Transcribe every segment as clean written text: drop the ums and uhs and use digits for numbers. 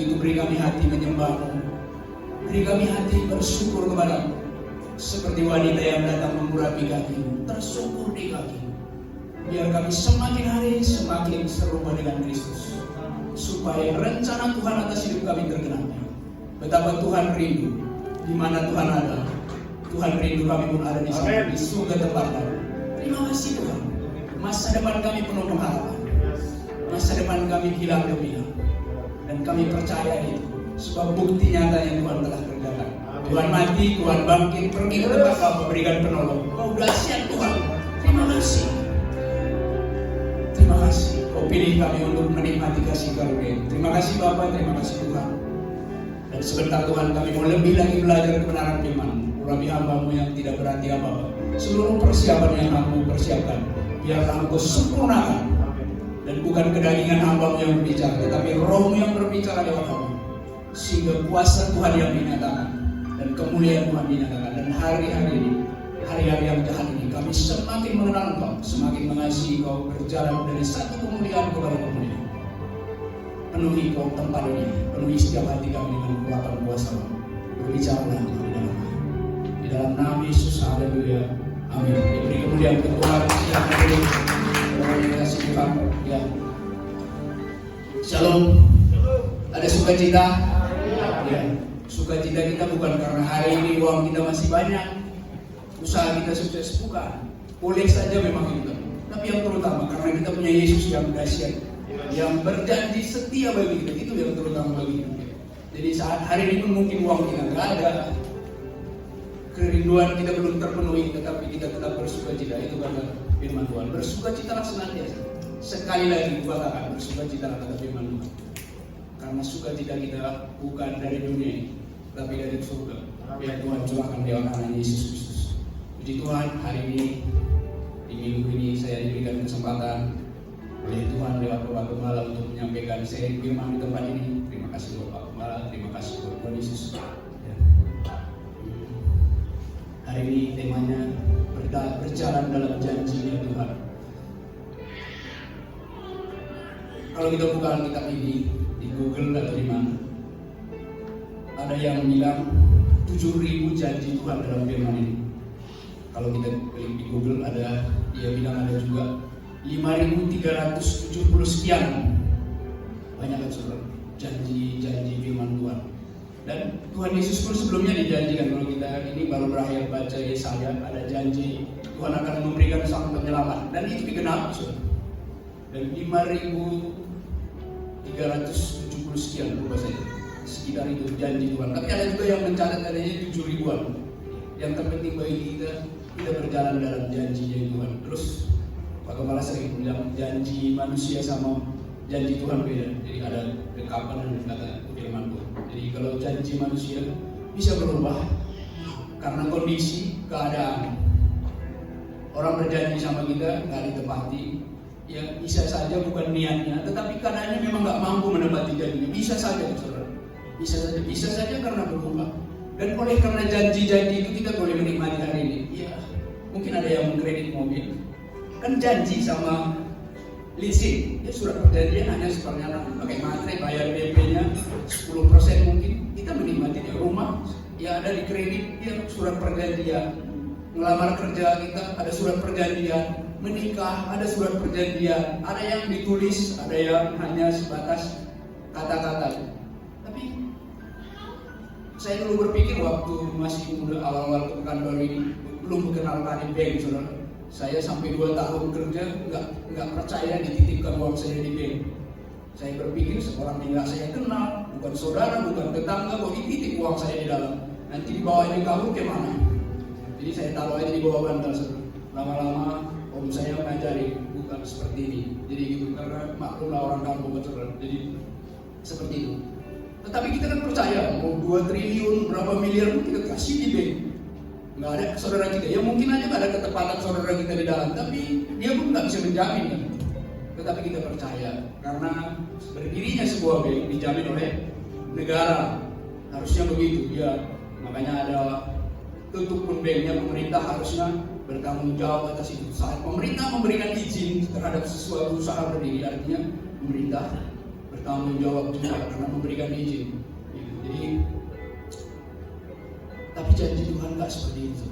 Itu beri kami hati menyembah-Mu, beri kami hati bersyukur kepada-Mu, seperti wanita yang datang mengurapi kaki-Mu, tersyukur di kaki-Mu. Biar kami semakin hari semakin serupa dengan Kristus, supaya rencana Tuhan atas hidup kami tergenapi. Betapa Tuhan rindu, di mana Tuhan ada, Tuhan rindu kami pun ada di sana, di surga tempat kami. Terima kasih Tuhan. Masa depan kami penuh pengharapan, masa depan kami hilang gembira, dan kami percaya itu, sebab bukti nyatanya Tuhan telah kerjakan. Tuhan mati, Tuhan bangkit, pergi ke tempat Bapa, berikan penolong. Kau dahsyat Tuhan. Terima kasih. Terima kasih. Kau pilih kami untuk menikmati kasih karunia. Terima kasih Bapa, terima kasih Tuhan. Dan sebentar Tuhan kami mau lebih lagi belajar kebenaran firman-Mu. Urapi hamba-Mu yang tidak berarti apa-apa. Seluruh persiapan yang Kamu persiapkan, biarlah Engkau sempurnakan. Dan bukan kedagingan hamba-Mu yang berbicara, tetapi Roh-Mu yang berbicara lewat hamba. Sehingga kuasa Tuhan yang dinyatakan dan kemuliaan Tuhan dinyatakan. Dan hari-hari ini, hari-hari yang jahat ini, kami semakin mengenal Engkau, semakin mengasihi Engkau, berjalan dari satu kemuliaan kepada kemuliaan. Penuhi Kau tempat ini, penuhi setiap hati kami dengan kekuatan kuasa-Mu. Berbicaralah Engkau di dalam kami. Di dalam nama Yesus, haleluya, amin. Diberi kemuliaan ke Tuhan yang hadir. Terima kasih Tuhan. Ya. Shalom. Ada sukacita? Ya. Sukacita kita bukan karena hari ini uang kita masih banyak, usaha kita sukses, bukan. Boleh saja memang itu, tapi yang terutama karena kita punya Yesus yang dahsyat, yang berjanji setia bagi kita, itu yang terutama bagi kita. Jadi saat hari ini mungkin uang kita nggak ada, kerinduan kita belum terpenuhi, tetapi kita tetap bersukacita. Itu kata firman Tuhan. Bersukacitalah senantiasa. Sekali lagi katakan, bersukacitalah kata firman Tuhan. Karena sukacita kita bukan dari dunia ini, tapi dari surga. Biar Tuhan curahkan lewat anak Yesus Kristus. Puji Tuhan, hari ini di minggu ini saya diberikan kesempatan oleh Tuhan lewat Bapak Gembala untuk menyampaikan sharing firman di tempat ini. Terima kasih Bapak Gembala, terima kasih Tuhan Yesus. Hari ini temanya berjalan dalam janjinya Tuhan. Kalau kita buka Alkitab ini di Google atau di mana, ada yang bilang 7.000 janji Tuhan dalam firman ini. Kalau kita klik di Google ada, dia bilang ada juga 5.370 sekian. Banyak kan saudara, janji-janji firman Tuhan. Dan Tuhan Yesus pun sebelumnya dijanjikan, kalau kita ini baru berakhir baca Yesaya, ada janji Tuhan akan memberikan sang penyelamat, dan itu digenapi saudara. Dan 5.370 sekian lupa saya, sekitar itu janji Tuhan. Tapi ada juga yang mencatat adanya 7.000-an. Yang terpenting bagi kita berjalan dalam janjinya Tuhan. Terus Pak Gembala sering bilang janji manusia sama janji Tuhan beda. Jadi ada dekapan dan kata firman Tuhan. Jadi kalau janji manusia bisa berubah karena kondisi, keadaan. Orang berjanji sama kita nggak ditepati, ya bisa saja bukan niatnya, tetapi keadaannya memang nggak mampu menepati janjinya. Bisa saja, saudara. Bisa saja karena berubah. Dan oleh karena janji-janji itu kita boleh menikmati hari ini. Ya, mungkin ada yang mengkredit mobil, kan janji sama leasing, ya surat perjanjian hanya sepertinya pakai materai, bayar DP-nya 10% mungkin. Kita menikmati di rumah, ya ada di kredit, ya surat perjanjian. Ngelamar kerja kita ada surat perjanjian, menikah ada surat perjanjian, ada yang ditulis, ada yang hanya sebatas kata-kata. Tapi saya dulu berpikir waktu masih muda, awal-awal ke Pekanbaru ini, belum mengenal tadi bank, saudara. Saya sampai 2 tahun kerja nggak percaya dititipkan uang saya di bank. Saya berpikir seorang yang nggak saya kenal, bukan saudara, bukan tetangga, kok dititip uang saya di dalam. Nanti dibawa di kamu kemana? Jadi saya taruh aja di bawah bantal, saudara. Lama-lama om saya mengajari bukan seperti ini. Jadi gitu, karena maklumlah orang kampung, saudara. Jadi seperti itu. Tetapi kita kan percaya, mau 2 triliun, berapa miliar pun kita kasih di bank. Nggak ada saudara kita, ya mungkin aja nggak ada ketepatan saudara kita di dalam, tapi dia pun nggak bisa menjamin kan. Tetapi kita percaya, karena berdirinya sebuah bank dijamin oleh negara, harusnya begitu ya. Makanya ada tutup pun banknya, pemerintah harusnya bertanggung jawab atas itu. Saat pemerintah memberikan izin terhadap sesuatu usaha berdiri, artinya pemerintah bertanggung bertanggung jawab juga karena memberikan izin. Jadi, tapi janji Tuhan nggak seperti itu.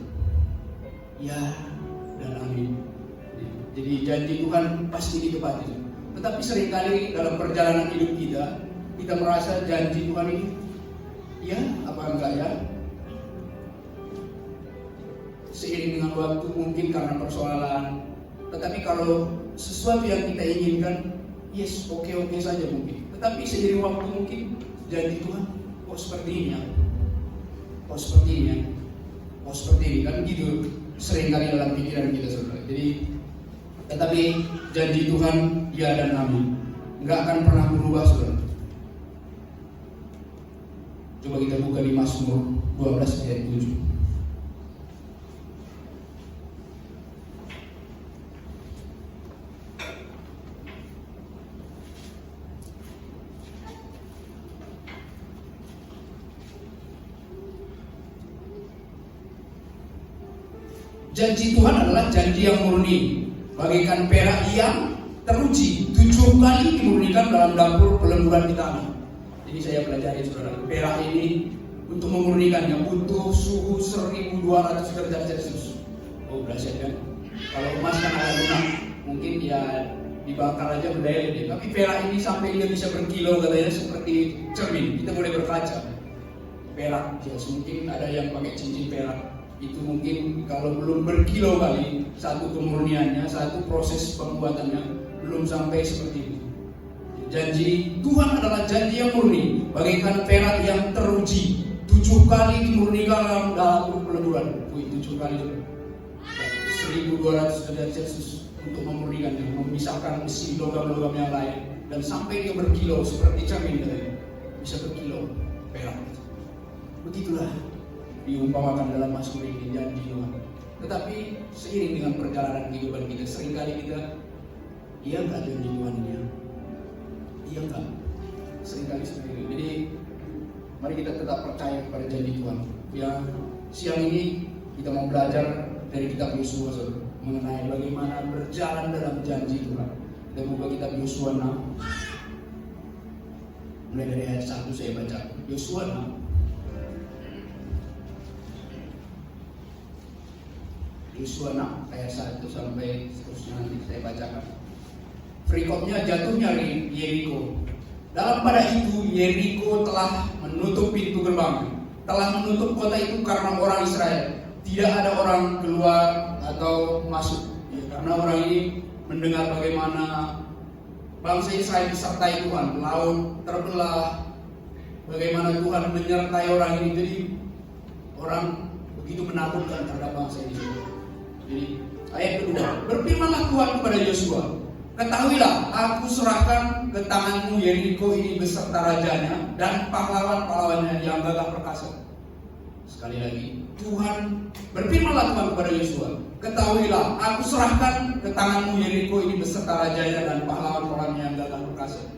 Ya dan amin. Jadi janji Tuhan pasti ditepati. Tetapi seringkali dalam perjalanan hidup kita merasa janji Tuhan ini, ya apa enggak ya? Seiring dengan waktu mungkin karena persoalan. Tetapi kalau sesuatu yang kita inginkan, yes, oke saja mungkin. Tetapi seiring waktu mungkin janji Tuhan kok seperti ini ya? Kok seperti ini ya? Kok seperti ini kan gitu seringkali dalam pikiran kita saudara. Jadi tetapi janji Tuhan ya dan amin, nggak akan pernah berubah saudara. Coba kita buka di Mazmur 12 ayat 7. Janji Tuhan adalah janji yang murni, bagaikan perak yang teruji 7 kali dimurnikan dalam dapur pelemburan di tanah. Jadi saya pelajari saudara, perak ini untuk memurnikannya butuh suhu 1200 derajat Celcius. Oh dahsyat kan? Kalau emas kan ada lunak, mungkin ya dibakar aja berdaya lebih. Tapi perak ini sampai dia bisa berkilo katanya seperti cermin, kita boleh berkaca. Perak, ya mungkin ada yang pakai cincin perak. Itu mungkin kalau belum berkilo kali satu kemurniannya, satu proses pembuatannya belum sampai seperti itu. Janji Tuhan adalah janji yang murni, bagaikan perak yang teruji 7 kali dimurnikan dalam dapur peleburan. 7 kali 1200 derajat Celcius untuk memurnikannya, memisahkan besi logam-logam yang lain dan sampai dia berkilo seperti cermin bisa berkilo perak. Begitulah diumpamakan dalam Mazmur ini janji Tuhan. Tetapi seiring dengan perjalanan kehidupan kita, seringkali kita iya enggak janji Tuhan ya? Iya enggak? Seringkali seperti itu. Jadi mari kita tetap percaya kepada janji Tuhan. Ya, siang ini kita mau belajar dari kitab Yosua mengenai bagaimana berjalan dalam janji Tuhan. Kita buka kitab Yosua 6. Mulai dari ayat 1 saya baca. Yosua 6. Yosua 6 ayat 1 sampai seterusnya nanti saya bacakan. Perikopnya jatuhnya Yeriko. Dalam pada itu Yeriko telah menutup pintu gerbang, telah menutup kota itu karena orang Israel. Tidak ada orang keluar atau masuk. Ya, karena orang ini mendengar bagaimana bangsa Israel disertai Tuhan, laut terbelah, bagaimana Tuhan menyertai orang ini. Jadi orang begitu menakutkan terhadap bangsa ini. Jadi ayat kedua, berfirmanlah Tuhan kepada Yosua, ketahuilah aku serahkan ke tanganmu Yeriko ini beserta rajanya dan pahlawan-pahlawannya yang gagah perkasa. Sekali lagi, Tuhan berfirmanlah Tuhan kepada Yosua, ketahuilah aku serahkan ke tanganmu Yeriko ini beserta rajanya dan pahlawan-pahlawannya yang gagah perkasa.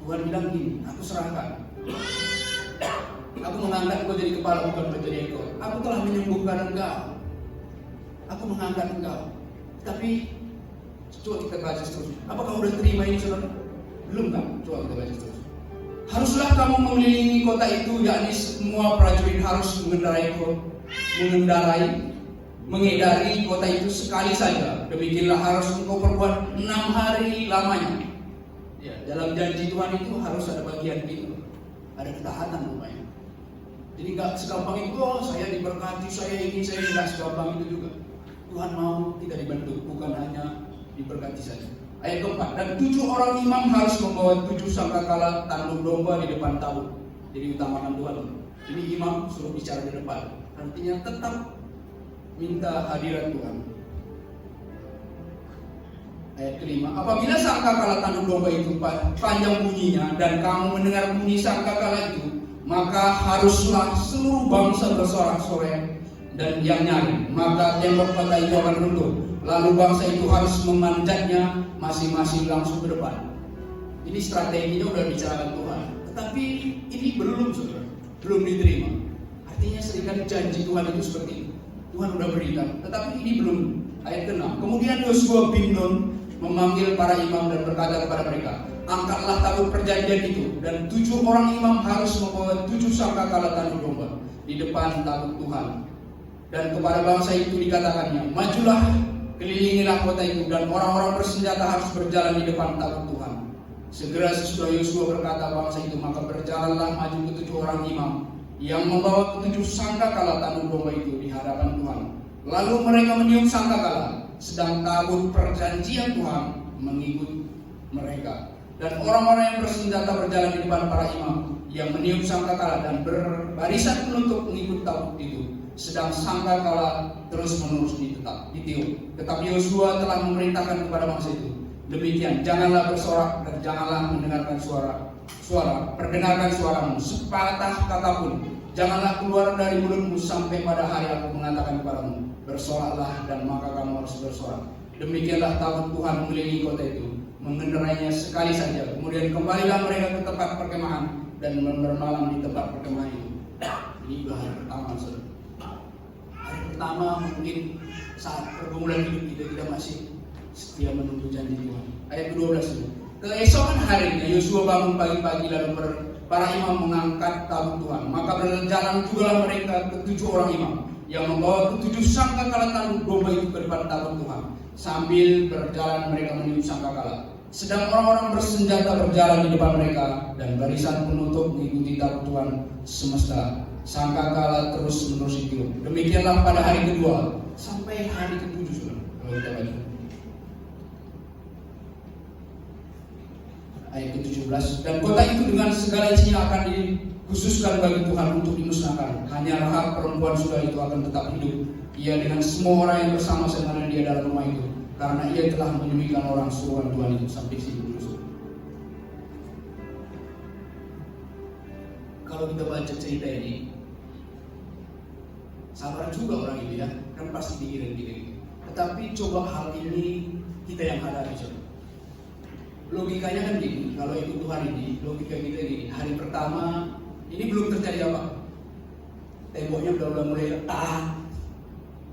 Tuhan bilang gini, aku serahkan. Aku mengangkat engkau jadi kepala bukan menjadi ekor. Aku telah menyembuhkan engkau. Aku mengangkat engkau. Tapi coba kita baca seterusnya. Apakah sudah terima ini saudara? Belum kan? Coba kita baca terus. Haruslah kamu mengelilingi kota itu, yakni semua prajurit harus mengedari kota itu sekali saja. Demikianlah harus engkau perbuat 6 hari lamanya. Ya, dalam janji Tuhan itu harus ada bagian itu, ada ketaatan rupanya. Jadi nggak segampang itu, oh saya diberkati, saya ini, saya nggak segampang itu juga. Tuhan mau kita dibentuk, bukan hanya diberkati saja. Ayat keempat, dan 7 orang imam harus membawa 7 sangkakala tanduk domba di depan tabut. Jadi utamakan Tuhan. Ini imam suruh bicara di depan. Artinya tetap minta hadirat Tuhan. Ayat kelima, apabila sangkakala tanduk domba itu panjang bunyinya dan kamu mendengar bunyi sangkakala itu, maka haruslah seluruh bangsa bersorak-sorai dan yang nyaring, maka tembok kota itu akan runtuh. Lalu bangsa itu harus memanjatnya masing-masing langsung ke depan. Ini strateginya udah bicarakan Tuhan, tetapi ini belum saudara, belum diterima. Artinya seringkali janji Tuhan itu seperti itu. Tuhan udah berikan, tetapi ini belum. Ayat ke-6. Kemudian Yosua bin Nun memanggil para imam dan berkata kepada mereka, angkatlah tabut perjanjian itu, dan 7 orang imam harus membawa 7 sangkakala tanur domba di depan tabut Tuhan. Dan kepada bangsa itu dikatakannya, majulah, kelilingilah kota itu, dan orang-orang bersenjata harus berjalan di depan tabut Tuhan. Segera sesudah Yosua berkata bangsa itu, maka berjalanlah maju ke 7 orang imam yang membawa 7 sangkakala tanur domba itu di hadapan Tuhan. Lalu mereka meniup sangkakala, sedang tabut perjanjian Tuhan mengikut mereka. Dan orang-orang yang bersenjata berjalan di depan para imam yang meniup sangkakala dan berbarisan menutup mengikut tabut itu, sedang sangkakala terus menerus ditiup. Tetapi Yosua telah memerintahkan kepada bangsa itu, demikian, janganlah bersorak dan janganlah mendengarkan suara, perdengarkan suaramu, sepatah kata pun janganlah keluar dari mulutmu sampai pada hari aku mengatakan kepadamu, bersoraklah dan maka kamu harus bersorak. Demikianlah tabut Tuhan mengelilingi kota itu, mengendarainya sekali saja. Kemudian kembalilah mereka ke tempat perkemahan dan bermalam di tempat perkemahan itu. Ini udah hari pertama, saudara. Hari pertama mungkin saat pergumulan hidup kita masih setia menunggu janji Tuhan. Ayat ke-12 itu. Keesokan harinya Yosua bangun pagi-pagi lalu para imam mengangkat tabut Tuhan. Maka berjalan jugalah mereka ke 7 orang imam yang membawa ke 7 sangkakala tanur domba itu ke depan tabut Tuhan. Sambil berjalan mereka meniup sangkakala. Sedang orang-orang bersenjata berjalan di depan mereka dan barisan penutup mengikuti tabut Tuhan semesta. Sangkakala terus menerus ditiup. Demikianlah pada hari kedua sampai hari ke-7 sudah. Kalau kita baca ayat ke-17, dan kota itu dengan segala isinya akan dikhususkan bagi Tuhan untuk dimusnahkan. Hanya Rahab perempuan sudah itu akan tetap hidup, ia dengan semua orang yang bersama-sama dia dalam rumah itu, karena ia telah menyembuhkan orang suruhan Tuhan itu. Sampai sini dulu. Kalau kita baca cerita ini, sabar juga orang ini ya, kan pasti pikiran kita gitu. Tetapi coba hal ini kita yang hadapi coba. Logikanya kan gini, kalau ikut Tuhan ini, logika kita gini, hari pertama ini belum terjadi apa, temboknya udah mulai retak,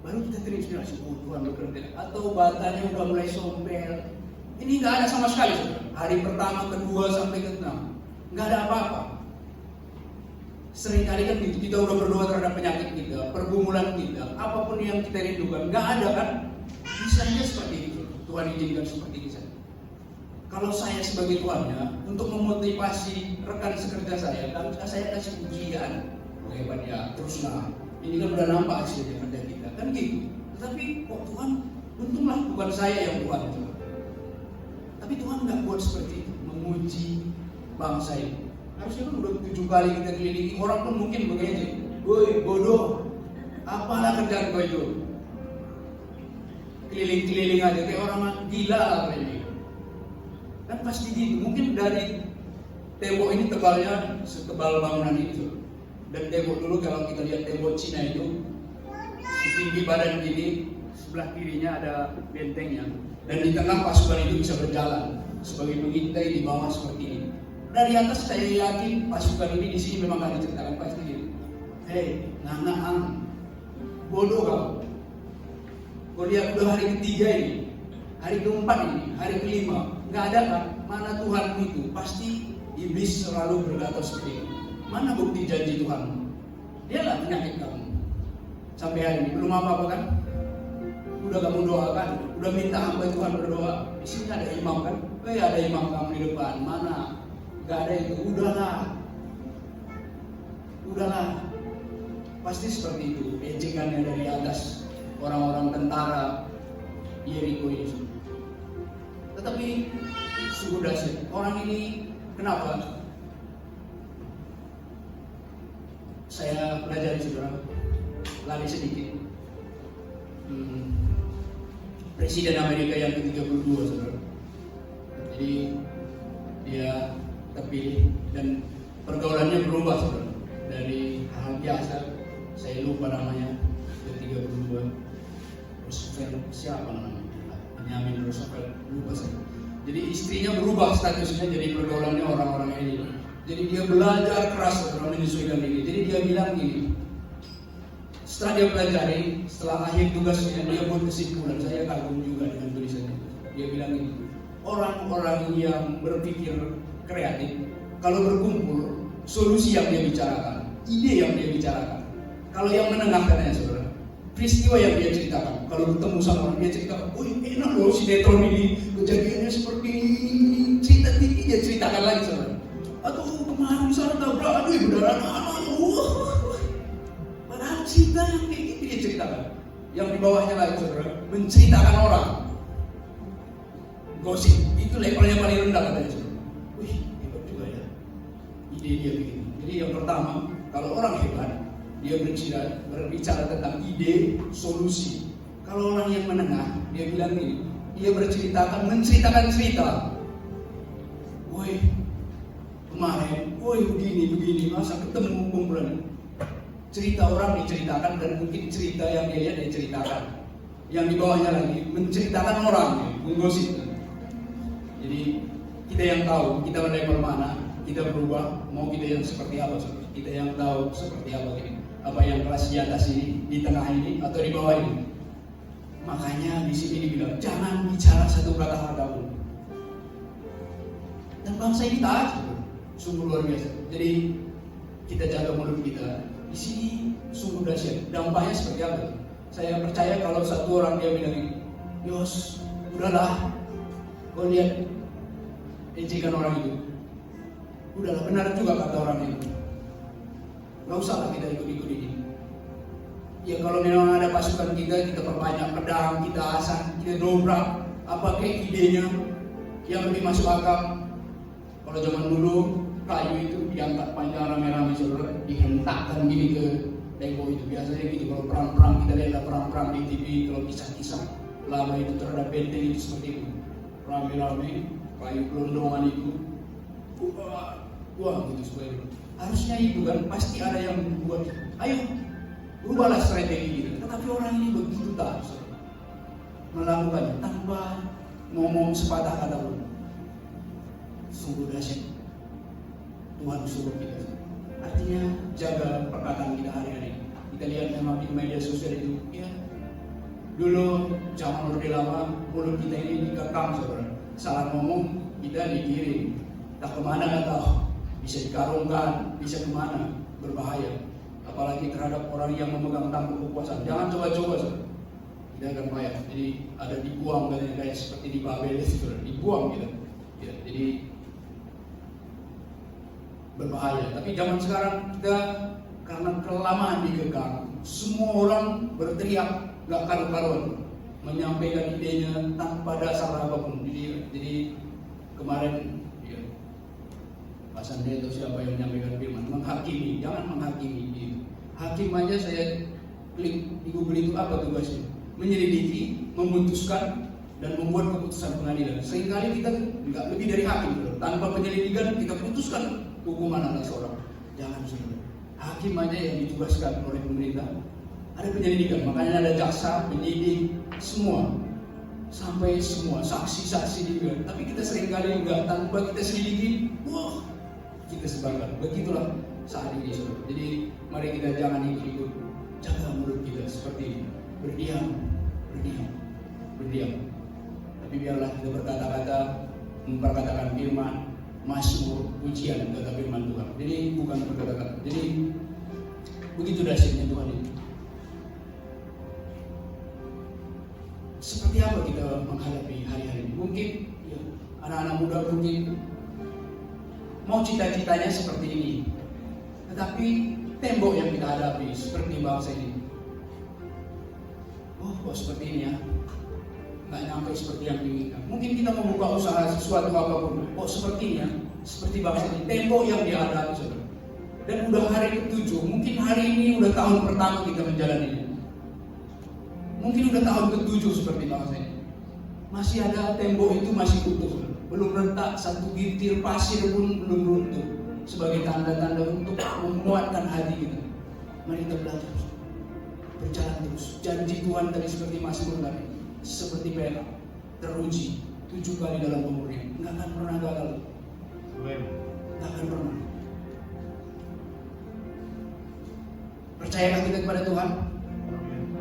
baru kita terinspirasi, oh Tuhan bekerja, atau batanya udah mulai sompel. Ini nggak ada sama sekali, saudara. Hari pertama, kedua sampai ke-6 nggak ada apa-apa. Seringkali kan gitu, kita udah berdoa terhadap penyakit kita, pergumulan kita, apapun yang kita rindukan, nggak ada kan? Misalnya seperti itu, Tuhan izinkan seperti itu. Kalau saya sebagai tuannya, untuk memotivasi rekan sekerja saya, dan saya kasih ujian, hebat ya, teruslah. Ini kan udah nampak hasilnya kerja kita, kan gitu. Tetapi kok Tuhan, untunglah bukan saya yang buat itu. Tapi Tuhan nggak buat seperti itu, menguji bangsa ini. Harusnya kan udah 7 kali kita kelilingi, orang pun mungkin begini, woi bodoh, apalah kerjaan kau itu? Keliling-keliling aja, kayak orang gila lah keliling. Kan pasti gitu, mungkin dari tembok ini tebalnya setebal bangunan itu. Dan tembok dulu kalau kita lihat tembok Cina itu setinggi badan ini, sebelah kirinya ada bentengnya, dan di tengah pasukan itu bisa berjalan sebagai pengintai di bawah seperti ini. Dari atas saya yakin pasukan ini di sini memang ada ceritakan pasti gitu. Hei, nana bodoh kau. Kau lihat udah hari ketiga ini, hari keempat ini, hari kelima. Nggak ada kan? Mana Tuhan itu? Pasti iblis selalu berkata seperti itu. Mana bukti janji Tuhan? Dialah penyakit kamu. Sampai hari ini belum apa-apa kan? Udah kamu doakan, udah minta hamba Tuhan berdoa. Di sini ada imam kan? Ada imam kamu di depan. Mana? Nggak ada itu. Udahlah. Pasti seperti itu. Ejekannya dari atas orang-orang tentara Yeriko ini. Tetapi sudah sih, orang ini kenapa? Saya pelajari saudara, lari sedikit. Presiden Amerika yang ke-32 saudara. Jadi dia terpilih dan pergaulannya berubah saudara. Dari hal biasa, saya lupa namanya, ke-32. Roosevelt, siapa namanya? Benjamin Roosevelt, lupa saya. Jadi istrinya berubah statusnya, jadi pergaulannya orang-orang ini. Jadi dia belajar keras untuk menyesuaikan diri. Jadi dia bilang gini, setelah dia pelajari, setelah akhir tugasnya dia buat kesimpulan. Saya kagum juga dengan tulisannya. Dia bilang gini, orang-orang yang berpikir kreatif, kalau berkumpul, solusi yang dia bicarakan, ide yang dia bicarakan. Kalau yang menengah katanya saudara, peristiwa yang dia ceritakan. Kalau bertemu sama orang, dia ceritakan, oh enak loh sinetron ini, kejadiannya seperti ini, cerita tinggi dia ceritakan lagi saudara. Atau kemarin misalnya tabrak, aduh beneran anaknya, padahal cerita yang kayak gitu dia ceritakan. Yang di bawahnya lagi saudara, menceritakan orang. Gosip, itu levelnya paling rendah katanya saudara. Wih, hebat juga ya. Ide dia begini. Jadi yang pertama, kalau orang hebat, dia berbicara tentang ide, solusi. Kalau orang yang menengah, dia bilang ini, dia menceritakan cerita. Woi, kemarin, woi begini, masa ketemu kumpulan. Cerita orang diceritakan dan mungkin cerita yang dia lihat diceritakan. Yang di bawahnya lagi menceritakan orang, menggosip. Jadi kita yang tahu kita level mana, kita berubah, mau kita yang seperti apa, kita yang tahu seperti apa ini. Apa yang kelas di atas ini, di tengah ini, atau di bawah ini. Makanya di sini dibilang jangan bicara satu kata-kata pun. Dan bangsa ini taat, sungguh luar biasa. Jadi kita jaga mulut kita. Di sini sungguh dahsyat. Dampaknya seperti apa? Saya percaya kalau satu orang dia bilang ini, Yos, udahlah, kau lihat ejekan orang itu. Udahlah, benar juga kata orang itu. Gak usahlah kita ikut-ikut ini. Ya kalau memang ada pasukan kita perbanyak pedang, kita asah, kita dobrak. Apa kayak idenya yang lebih masuk akal? Kalau zaman dulu kayu itu diangkat panjang rame-rame saudara, dihentakkan gini ke tembok itu. Biasanya gitu kalau perang-perang, kita lihat perang-perang di TV, kalau kisah-kisah lama itu terhadap benteng itu seperti itu. Rame-rame, kayu gelondongan itu, wah gitu supaya harusnya itu kan pasti ada yang membuat. Ayo, rubahlah strategi gitu. Tetapi orang ini begitu tak melakukannya tanpa ngomong sepatah kata pun. Sungguh dahsyat. Tuhan suruh kita. Artinya jaga perkataan kita hari-hari. Kita lihat memang di media sosial itu, ya dulu zaman Orde Lama mulut kita ini dikekang saudara. Salah ngomong kita dikirim. Tak kemana nggak tahu. Bisa dikarungkan, bisa kemana, berbahaya. Apalagi terhadap orang yang memegang tampuk kekuasaan. Jangan coba-coba saudara. Kita akan bahaya. Jadi ada dibuang kayak seperti di Babel itu, dibuang gitu. Ya, jadi berbahaya. Tapi zaman sekarang kita karena kelamaan dikekang, semua orang berteriak gak karu-karuan, menyampaikan idenya tanpa dasar apapun. Jadi kemarin ya, Pak Sandi atau siapa yang menyampaikan firman menghakimi, jangan menghakimi. Hakim aja saya klik di Google itu apa tugasnya? Menyelidiki, memutuskan dan membuat keputusan pengadilan. Seringkali kita nggak lebih dari hakim, tanpa penyelidikan kita putuskan hukuman atas orang. Jangan saudara. Hakim aja yang ditugaskan oleh pemerintah. Ada penyelidikan, makanya ada jaksa, penyidik, semua. Sampai semua, saksi-saksi juga. Tapi kita seringkali enggak, tanpa kita selidiki, wah, kita sebarkan. Begitulah saat ini saudara. Jadi mari kita jangan ikut-ikut. Jaga mulut kita seperti ini. Berdiam. Tapi biarlah kita berkata-kata, memperkatakan firman, Mazmur, pujian kata firman Tuhan. Jadi bukan berkata-kata. Jadi begitu dahsyatnya Tuhan ini. Seperti apa kita menghadapi hari-hari ini? Mungkin ya, anak-anak muda mungkin mau cita-citanya seperti ini, tetapi tembok yang kita hadapi seperti bangsa ini. Oh, kok seperti ini ya? Nggak nyampe seperti yang diinginkan. Mungkin kita mau buka usaha sesuatu apapun, kok sepertinya seperti bangsa ini, tembok yang dihadapi saudara. Dan udah hari ke-7, mungkin hari ini udah tahun pertama kita menjalani. Mungkin udah tahun ke-7 seperti bangsa ini. Masih ada tembok itu masih utuh, belum retak, satu bintir pasir pun belum runtuh. Sebagai tanda-tanda untuk menguatkan hati kita. Mari kita belajar, berjalan terus. Janji Tuhan tadi seperti Mazmur tadi, seperti perak teruji 7 kali dalam umurnya, nggak akan pernah gagal. Nggak akan pernah. Percayalah kita kepada Tuhan.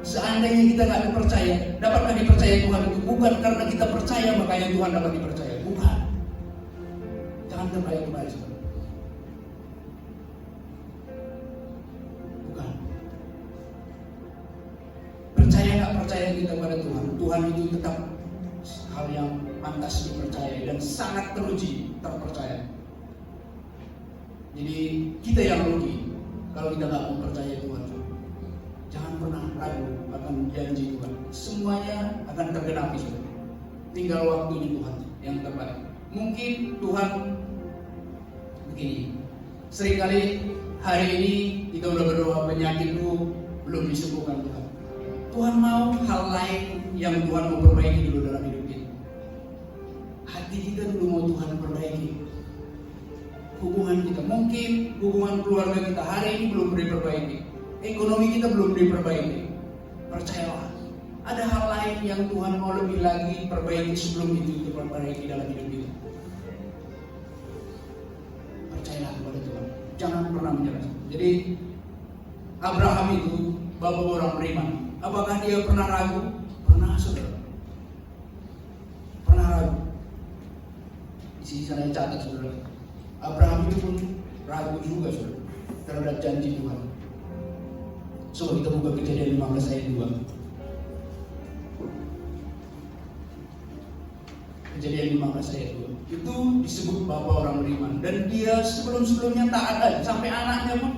Seandainya kita nggak dipercaya, dapatkah dipercaya Tuhan itu? Bukan karena kita percaya makanya Tuhan dapat dipercaya. baik kembali, saudara. Bukan. Percaya nggak percaya kita pada Tuhan, Tuhan itu tetap hal yang pantas dipercayai dan sangat teruji terpercaya. Jadi kita yang rugi kalau kita nggak mempercayai Tuhan. Jangan pernah ragu akan janji Tuhan. Semuanya akan tergenapi, saudara. Tinggal waktunya Tuhan yang terbaik. Mungkin Tuhan begini. Seringkali hari ini kita udah berdoa penyakit itu belum disembuhkan Tuhan. Tuhan mau hal lain yang Tuhan mau perbaiki dulu dalam hidup kita. Hati kita dulu mau Tuhan perbaiki. Hubungan kita, mungkin hubungan keluarga kita hari ini belum diperbaiki. Ekonomi kita belum diperbaiki. Percayalah, ada hal lain yang Tuhan mau lebih lagi perbaiki sebelum itu diperbaiki dalam hidup kita. Percayalah kepada Tuhan, jangan pernah menyerah. Jadi Abraham itu bapak orang beriman. Apakah dia pernah ragu? Pernah, saudara. Pernah ragu. Di sini saya catat, saudara. Abraham itu pun ragu juga, saudara, terhadap janji Tuhan. Coba kita buka Kejadian 15 ayat 2. Kejadian 15 ayat 2. Itu disebut bapak orang beriman. Dan dia sebelum-sebelumnya taat aja. Sampai anaknya pun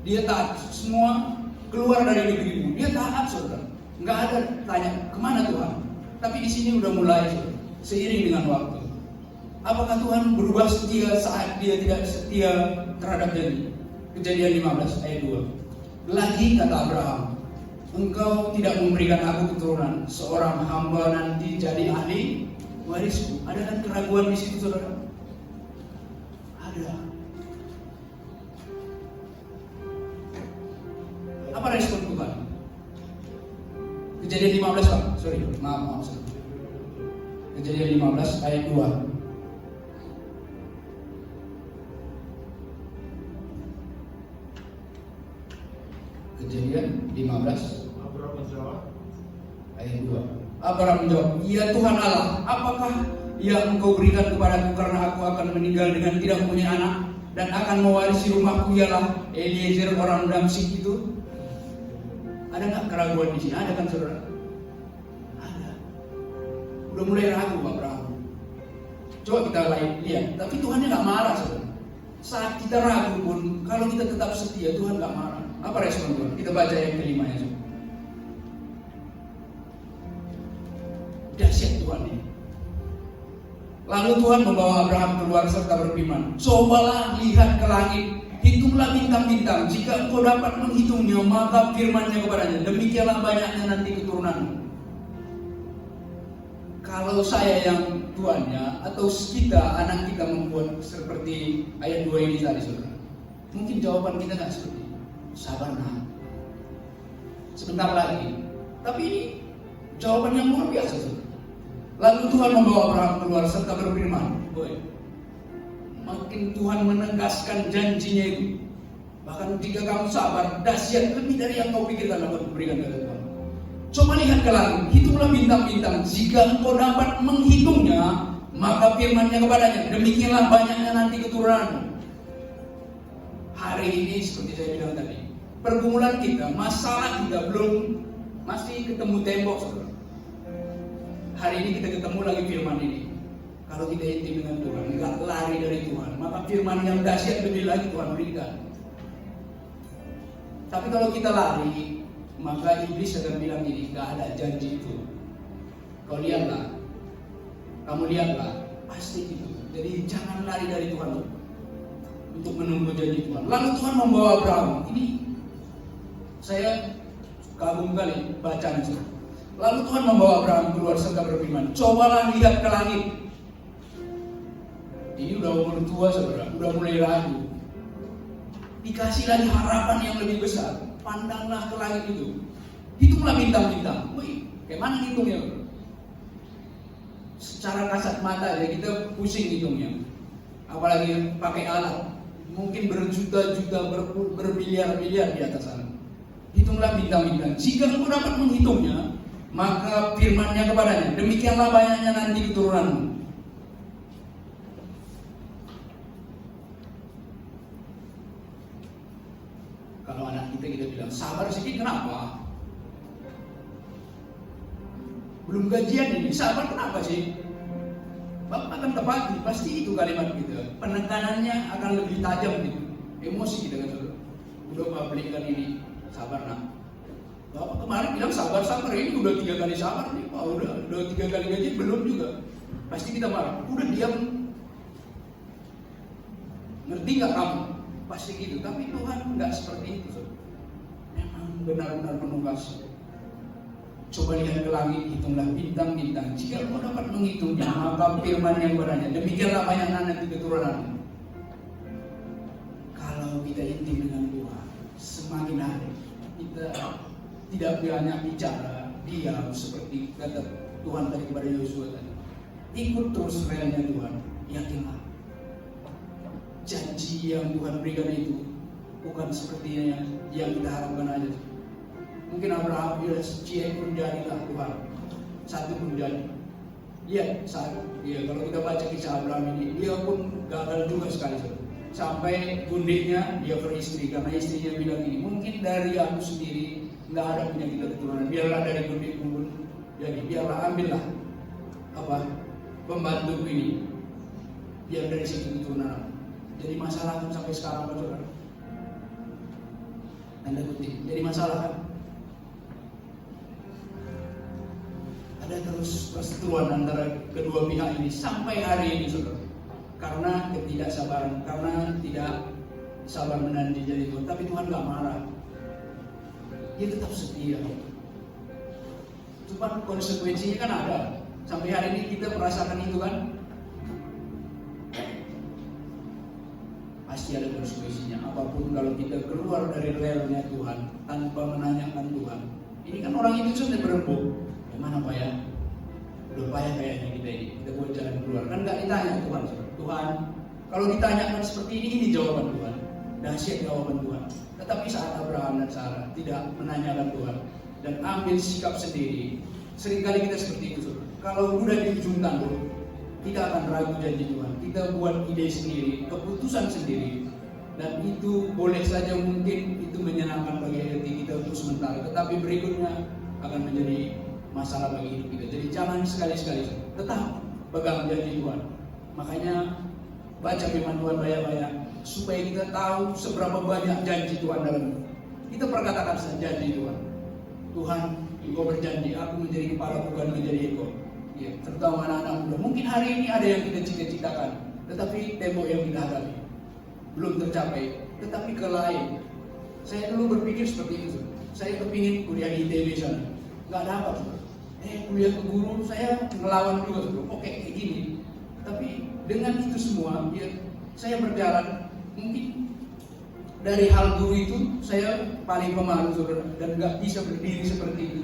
dia taat. Semua keluar dari negeri itu. Dia taat, saudara. Nggak ada tanya, kemana Tuhan? Tapi di sini udah mulai, saudara, seiring dengan waktu. Apakah Tuhan berubah setia saat dia tidak setia terhadap janji? Kejadian 15 ayat 2. Lagi kata Abraham, engkau tidak memberikan aku keturunan, seorang hamba nanti jadi ahli warisku. Ada kan keraguan di situ, saudara? Ada. Apa respon Tuhan? Kejadian 15, Pak. Maaf. Kejadian 15 ayat 2. Kejadian 15 Abraham menjawab ayat 2. Abraham menjawab, ya Tuhan Allah, apakah yang engkau berikan kepadaku karena aku akan meninggal dengan tidak mempunyai anak dan akan mewarisi rumahku ialah Eliezer orang Damsyik itu? Ada nggak keraguan di sini? Ada kan, saudara? Ada. Udah mulai ragu Abraham. Coba kita lihat, tapi Tuhannya nggak marah, saudara. Saat kita ragu pun, kalau kita tetap setia, Tuhan nggak marah. Apa respon Tuhan? Kita baca yang kelima ya. Dahsyat Tuhan ini. Lalu Tuhan membawa Abraham keluar serta berfirman, cobalah lihat ke langit, hitunglah bintang-bintang. Jika engkau dapat menghitungnya, maka firman-Nya kepadanya, demikianlah banyaknya nanti keturunanmu. Kalau saya yang tuannya atau kita, anak kita membuat seperti ayat 2 ini tadi, saudara, mungkin jawaban kita nggak seperti itu. Sabar, nah, sebentar lagi. Tapi ini jawaban yang luar biasa, saudara. Lalu Tuhan membawa Abraham keluar serta berfirman, makin Tuhan menegaskan janjinya itu. Bahkan jika kamu sabar, dahsyat lebih dari yang kau pikirkan dapat memberikan kepada Tuhan. Coba lihat ke langit, hitunglah bintang-bintang. Jika engkau dapat menghitungnya, maka firman-Nya kepadanya, demikianlah banyaknya nanti keturunanmu. Hari ini seperti saya bilang tadi, pergumulan kita, masalah kita belum masih ketemu tembok, saudara. Hari ini kita ketemu lagi firman ini. Kalau kita intim dengan Tuhan, nggak lari dari Tuhan, maka firman yang dahsyat lebih lagi Tuhan berikan. Tapi kalau kita lari, maka iblis akan bilang gini, nggak ada janji itu. Kamu lihatlah, pasti itu. Jadi jangan lari dari Tuhan untuk menunggu janji Tuhan. Lalu Tuhan membawa Abraham. Ini saya kagum kali bacanya. Lalu Tuhan membawa Abraham keluar serta berfirman, cobalah lihat ke langit. Ini udah umur tua, saudara, udah mulai ragu. Dikasih lagi harapan yang lebih besar. Pandanglah ke langit itu, hitunglah bintang-bintang. Wih, kayak mana hitungnya? Secara kasat mata aja kita pusing hitungnya. Apalagi pakai alat, mungkin berjuta-juta, berbiliar-biliar di atas sana. Hitunglah bintang-bintang. Jika engkau dapat menghitungnya, maka firman-Nya kepadanya, demikianlah banyaknya nanti keturunanmu. Kalau anak kita bilang sabar sedikit, kenapa? Belum gajian ini, sabar kenapa sih? Bapak akan tepati, pasti itu kalimat kita. Penekanannya akan lebih tajam gitu. Emosi kita kan, udah Pak belikan ini, sabar nak. Bapak kemarin bilang sabar, ini udah 3 kali sabar nih Pak, udah 3 kali gaji belum juga. Pasti kita marah, udah diam. Ngerti gak kamu? Pasti gitu, tapi Tuhan nggak seperti itu. Memang benar-benar penuh kasih. Coba lihat ke langit, hitunglah bintang-bintang. Jika kau dapat menghitungnya, maka firman yang padanya, demikianlah banyak nanti keturunan. Kalau kita intim dengan Tuhan, semakin hari kita tidak banyak bicara, diam seperti kata Tuhan tadi kepada Yosua tadi. Ikut terus realnya Tuhan, yakinlah. Janji yang Tuhan berikan itu bukan seperti yang kita harapkan aja. Mungkin Abraham bilang cie pun jadilah Tuhan, satu pun jadi. Lihat kalau kita baca kisah Abraham ini, dia pun gagal juga sekali. Sampai gundiknya dia beristri karena istrinya bilang ini, mungkin dari aku sendiri nggak ada punya kita keturunan, biarlah dari gundik pun jadi, biarlah ambillah pembantu ini, biar dari situ keturunan. Jadi masalah kan sampai sekarang Pak Saudara. Tanda kutip, jadi masalah kan. Ada terus perseteruan antara kedua pihak ini sampai hari ini Saudara. Karena ketidaksabaran, karena tidak sabar menanti jadi Tuhan. Tapi Tuhan gak marah. Dia tetap setia. Cuma konsekuensinya kan ada. Sampai hari ini kita merasakan itu kan. Pasti ada konsekuensinya. Apapun kalau kita keluar dari relnya Tuhan tanpa menanyakan Tuhan. Ini kan orang itu sudah berembuk. Mana Pak ya? Udah payah kayaknya kita ini. Kita buat jalan keluar. Kan gak ditanya Tuhan. Tuhan, kalau ditanyakan seperti ini jawaban Tuhan. Dahsyat jawaban Tuhan. Tetapi saat Abraham dan Sarah tidak menanyakan Tuhan dan ambil sikap sendiri, seringkali kita seperti itu. Kalau udah di ujung tanduk, kita akan ragu janji Tuhan. Kita buat ide sendiri, keputusan sendiri, dan itu boleh saja mungkin itu menyenangkan bagi hati kita untuk sementara. Tetapi berikutnya akan menjadi masalah bagi hidup kita. Jadi jangan sekali-sekali tetap pegang janji Tuhan. Makanya baca firman Tuhan banyak-banyak supaya kita tahu seberapa banyak janji Tuhan dalam hidup. Kita perkatakan saja janji Tuhan. Tuhan, Engkau berjanji aku menjadi kepala bukan menjadi ekor. Ya, terutama anak-anak muda. Mungkin hari ini ada yang kita cita-citakan, tetapi tembok yang kita hadapi belum tercapai, tetapi ke lain. Saya dulu berpikir seperti itu. Saya kepingin kuliah di ITB sana, nggak dapat. Kuliah ke guru saya ngelawan juga, oke kayak gini. Tapi dengan itu semua, ya, saya berjalan. Mungkin dari hal guru itu saya paling pemalu saudara, dan nggak bisa berdiri seperti itu.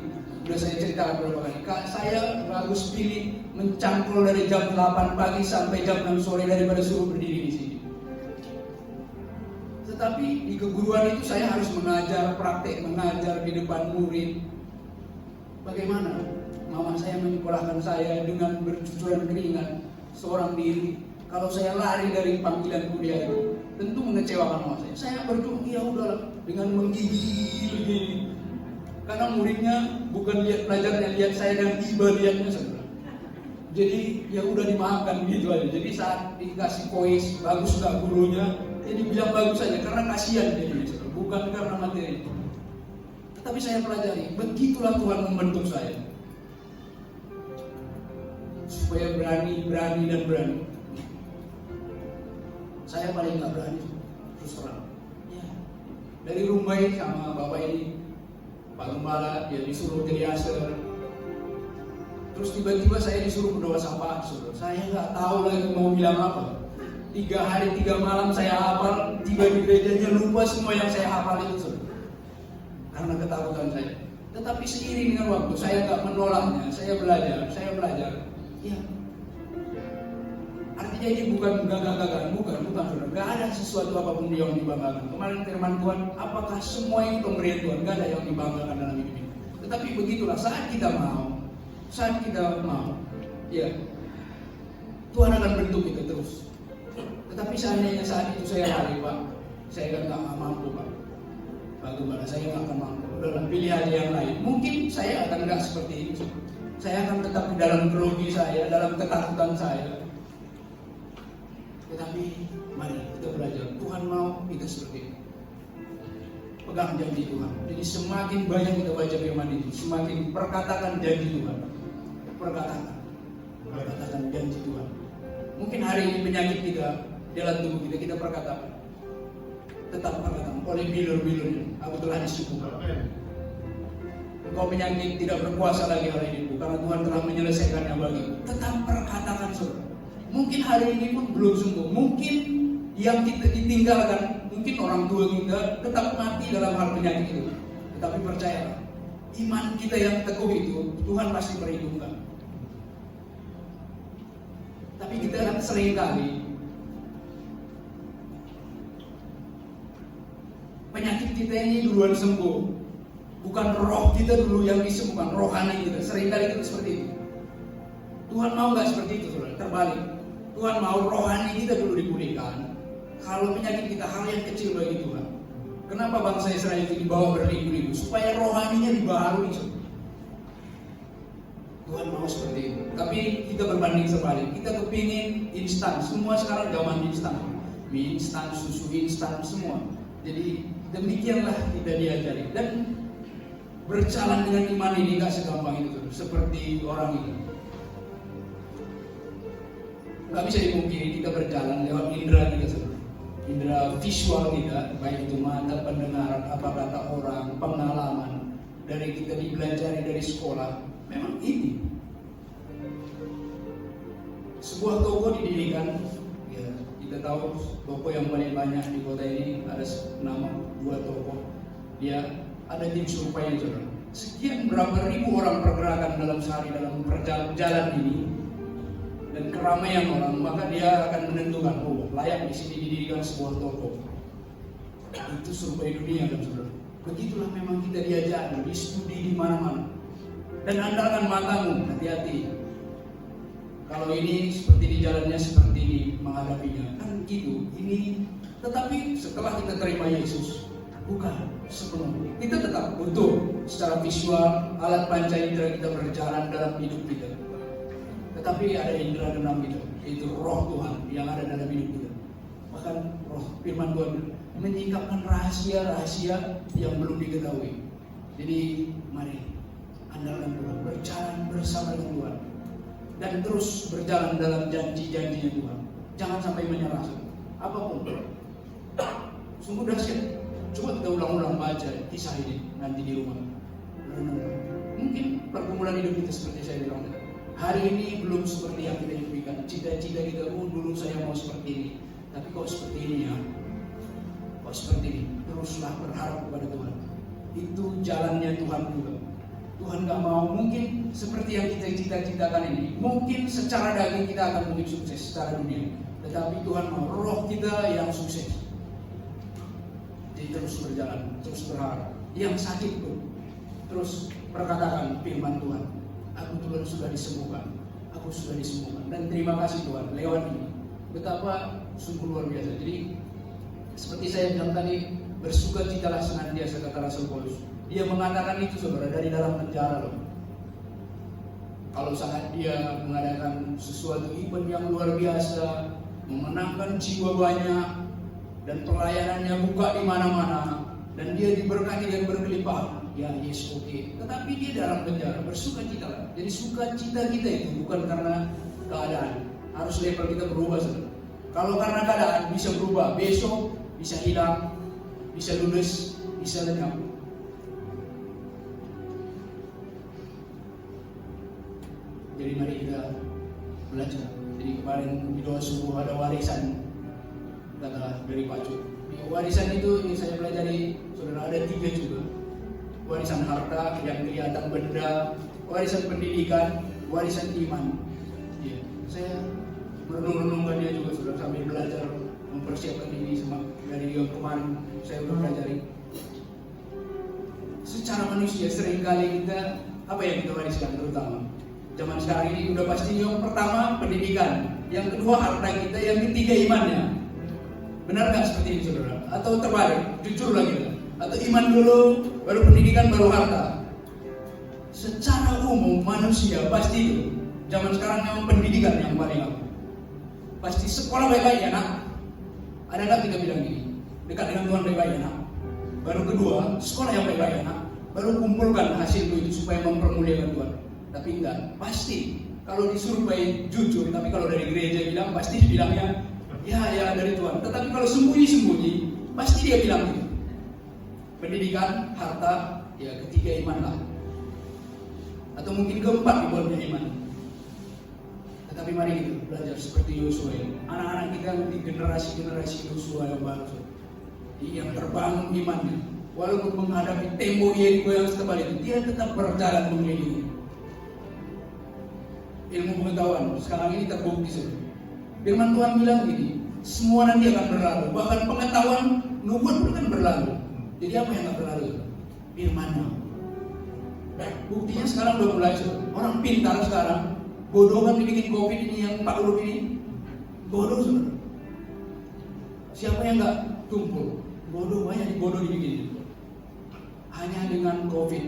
Sudah saya ceritakan beberapa kali. Saya harus pilih mencangkul dari jam 8 pagi sampai jam 6 sore daripada suruh berdiri di sini. Tetapi di keguruan itu saya harus mengajar, praktek mengajar di depan murid. Bagaimana? Mama saya menyekolahkan saya dengan bercucuran keringat seorang diri. Kalau saya lari dari panggilan kuliah itu, tentu mengecewakan mama saya. Saya berjuang, ya udah dengan menggigil begini. Karena muridnya bukan lihat pelajarannya, lihat saya dan tiba lihatnya saudara. Jadi ya udah dimaafkan gitu aja. Jadi saat dikasih voice bagus nggak gurunya, jadi bilang bagus saja karena kasihan dia saudara, bukan karena materi. Tetapi saya pelajari, begitulah Tuhan membentuk saya supaya berani dan berani. Saya paling nggak berani terus terang. Ya. Dari Rumbai sama bapak ini, Pak Gembala, dia disuruh jadi aser. Terus tiba-tiba saya disuruh berdoa syafaat, saudara. Saya nggak tahu lagi mau bilang apa. 3 hari 3 malam saya hafal, tiba di gerejanya lupa semua yang saya hafal itu, saudara. Karena ketakutan saya. Tetapi seiring dengan waktu saya nggak menolaknya, saya belajar. Ya. Artinya ini bukan gagah-gagahan, bukan saudara. Gak ada sesuatu apapun yang dibanggakan. Kemarin firman Tuhan, apakah semua ini pemberian Tuhan? Gak ada yang dibanggakan dalam hidup ini. Tetapi begitulah saat kita mau, ya Tuhan akan bentuk kita terus. Tetapi seandainya saat itu saya lari Pak, saya kan gak mampu Pak. gembala, saya nggak akan mampu. Dalam pilihan yang lain, mungkin saya akan nggak seperti itu. Saya akan tetap di dalam grogi saya, dalam ketakutan saya. Tetapi mari kita belajar. Tuhan mau kita seperti itu. Pegang janji Tuhan. Jadi semakin banyak kita baca firman itu, semakin perkatakan janji Tuhan. Perkatakan janji Tuhan. Mungkin hari ini penyakit kita dalam tubuh kita perkatakan. Tetap perkatakan oleh bilur-bilurnya, aku telah disembuhkan. Engkau penyakit tidak berkuasa lagi hari hidupku, karena Tuhan telah menyelesaikannya bagiku. Tetap perkatakan saudara. Mungkin hari ini pun belum sembuh. Mungkin yang kita ditinggalkan, mungkin orang tua kita tetap mati dalam hal penyakit itu. Tetapi percayalah, iman kita yang teguh itu Tuhan pasti perhitungkan. Tapi kita seringkali penyakit kita ini duluan sembuh, bukan roh kita dulu yang disembuhkan, rohani kita. Seringkali kita seperti itu. Tuhan mau nggak seperti itu, saudara? Terbalik. Tuhan mau rohani kita dulu dipulihkan. Kalau penyakit kita hal yang kecil bagi Tuhan. Kenapa bangsa Israel itu dibawa berliku-liku? Supaya rohaninya dibaharui. Tuhan mau seperti itu. Tapi kita berbanding sebalik. Kita kepingin instan. Semua sekarang zaman instan. Mie instan, susu instan, semua. Jadi demikianlah kita diajari. Dan berjalan dengan iman ini gak segampang itu. Seperti orang itu. Gak bisa dipungkiri kita berjalan lewat indera kita sendiri. Indera visual kita, baik itu mata, pendengaran, apa kata orang, pengalaman dari kita dipelajari dari sekolah. Memang ini sebuah toko didirikan, ya, kita tahu toko yang paling banyak di kota ini ada nama 2 toko. Dia ada tim survei saudara. Sekian berapa ribu orang pergerakan dalam sehari dalam perjalanan ini. Dan keramaian orang, maka dia akan menentukan, oh layak di sini didirikan sebuah toko. Itu survei dunia kan saudara. Begitulah memang kita diajar, di studi di mana-mana. Dan andalkan matamu, hati-hati. Kalau ini seperti di jalannya seperti ini menghadapinya, kan gitu. Ini, tetapi setelah kita terima Yesus, bukan sepenuhnya. Kita tetap butuh secara visual alat panca indera kita berjalan dalam hidup kita. Tetapi ada indera keenam kita, yaitu roh Tuhan yang ada dalam hidup kita. Bahkan roh firman Tuhan menyingkapkan rahasia-rahasia yang belum diketahui. Jadi mari andalkan Tuhan, berjalan bersama dengan Tuhan, dan terus berjalan dalam janji-janjinya Tuhan. Jangan sampai menyerah. Apapun, sungguh dahsyat. Coba kita ulang-ulang baca kisah ini nanti di rumah. Mungkin pergumulan hidup kita seperti saya bilang. Hari ini belum seperti yang kita impikan. Cita-cita kita, dulu saya mau seperti ini. Tapi kok seperti ini ya? Kok seperti ini? Teruslah berharap kepada Tuhan. Itu jalannya Tuhan juga. Tuhan gak mau mungkin seperti yang kita cita-citakan ini. Mungkin secara daging kita akan mungkin sukses secara dunia. Tetapi Tuhan mau roh kita yang sukses. Jadi terus berjalan, terus berharap. Yang sakit pun terus perkatakan firman Tuhan. Aku Tuhan sudah disembuhkan. Aku sudah disembuhkan. Dan terima kasih Tuhan lewat ini. Betapa sungguh luar biasa. Jadi seperti saya bilang tadi, bersukacitalah senantiasa kata Rasul Paulus. Dia mengatakan itu saudara dari dalam penjara loh. Kalau saat dia mengadakan sesuatu event yang luar biasa, memenangkan jiwa banyak, dan pelayanannya buka di mana-mana, dan dia diberkati dan berkelimpahan. Ya yes oke. Tetapi dia dalam penjara, bersukacitalah. Jadi sukacita kita itu bukan karena keadaan. Harus level kita berubah saudara. Kalau karena keadaan bisa berubah, besok bisa hilang, bisa ludes, bisa lenyap. Jadi mari kita belajar. Jadi kemarin di doa subuh ada warisan, kata dari Pak Cuk. Warisan itu yang saya pelajari saudara ada 3 juga. Warisan harta yang kelihatan benda, warisan pendidikan, warisan iman. Ya, saya merenung-renungkannya juga saudara sambil belajar mempersiapkan ini dari yang kemarin saya udah pelajari. Secara manusia seringkali kita apa yang kita wariskan terutama zaman sekarang ini udah pasti yang pertama pendidikan, yang kedua harta kita, yang ketiga imannya. Benar nggak seperti ini saudara? Atau terbalik, jujur lagi kita. Atau iman dulu, baru pendidikan, baru harta. Secara umum manusia pasti itu. Zaman sekarang memang pendidikan yang paling apa? Pasti sekolah baik-baik ya nak. Ada nggak kita bilang gini? Dekat dengan Tuhan baik-baik ya nak. Baru kedua, sekolah yang baik-baik ya nak. Baru kumpulkan hasil itu supaya mempermuliakan Tuhan. Tapi enggak, pasti. Kalau disuruh baik jujur, tapi kalau dari gereja bilang pasti bilangnya ya dari Tuhan. Tetapi kalau sembunyi-sembunyi, pasti dia bilang itu. Pendidikan, harta, ya ketiga iman lah. Atau mungkin keempat dibuatnya iman. Tetapi mari kita belajar seperti Yosua ini. Anak-anak kita di generasi-generasi Yosua yang baru, yang terbangun imannya. Walaupun menghadapi tembok Yeriko yang setebal itu, dia tetap berjalan mengelilingi. Ilmu pengetahuan sekarang ini terbukti sudah. Firman Tuhan bilang gini, semua nanti akan berlalu. Bahkan pengetahuan nubuat pun akan berlalu. Jadi apa yang akan berlalu? Firman-Nya. Buktinya sekarang udah mulai sudah. Orang pintar sekarang, bodoh kan dibikin COVID ini yang Pak Uluk ini, bodoh sudah. Siapa yang nggak tumpul? Bodoh banyak, bodoh dibikin. Hanya dengan COVID.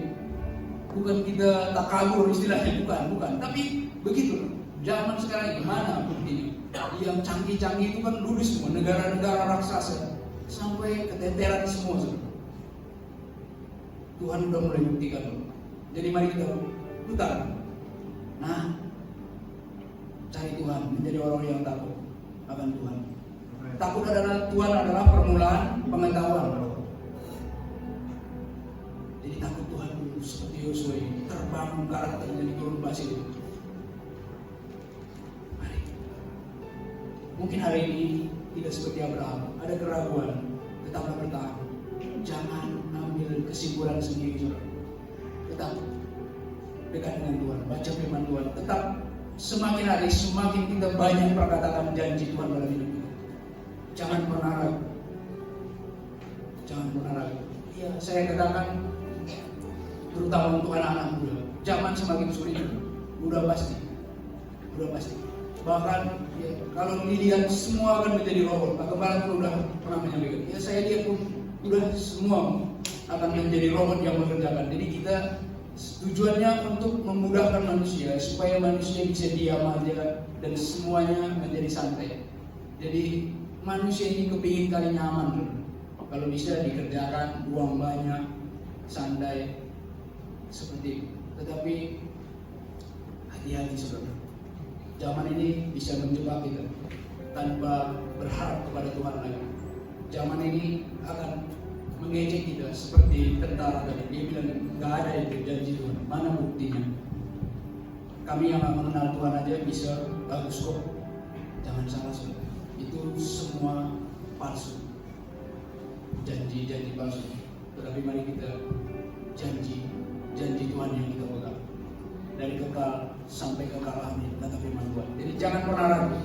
Bukan kita tak kabur istilahnya, bukan. Tapi begitu. Zaman sekarang gimana buktinya? Yang canggih-canggih itu kan dulu semua negara-negara raksasa sampai keteteran semua. Tuhan udah mulai buktikan. Jadi mari kita putar. Nah, cari Tuhan, menjadi orang yang takut akan Tuhan. Takut adalah Tuhan adalah permulaan pengetahuan. Jadi takut Tuhan dulu seperti Yosua ini, terbangun karakter jadi turun pasir. Mari. Mungkin hari ini tidak seperti Abraham, ada keraguan, tetaplah bertahan. Jangan ambil kesimpulan sendiri. Tetap dekat dengan Tuhan, baca firman Tuhan. Tetap semakin hari semakin kita banyak perkataan janji Tuhan dalam hidup kita. Jangan pernah ragu. Jangan pernah ragu. Ya, saya katakan terutama untuk anak-anak muda. Zaman semakin sulit, udah pasti. Bahkan ya, kalau dilihat semua akan menjadi robot. Pak Kepala pun udah pernah menyampaikan. Ya saya lihat pun udah semua akan menjadi robot yang mengerjakan. Jadi kita tujuannya untuk memudahkan manusia supaya manusia bisa diam aja dan semuanya menjadi santai. Jadi manusia ini kepingin kali nyaman. Kalau bisa dikerjakan, uang banyak, santai seperti itu. Tetapi hati-hati saudara. Zaman ini bisa menjebak kita tanpa berharap kepada Tuhan lagi. Zaman ini akan mengejek kita seperti tentara tadi. Dia bilang nggak ada itu janji Tuhan. Mana buktinya? Kami yang nggak mengenal Tuhan aja bisa bagus kok. Jangan salah saudara. Itu semua palsu. Janji palsu. Tetapi mari kita janji Tuhan yang kita pegang. Dari kekal sampai kekal amin, kata firman Tuhan. Jadi jangan pernah ragu.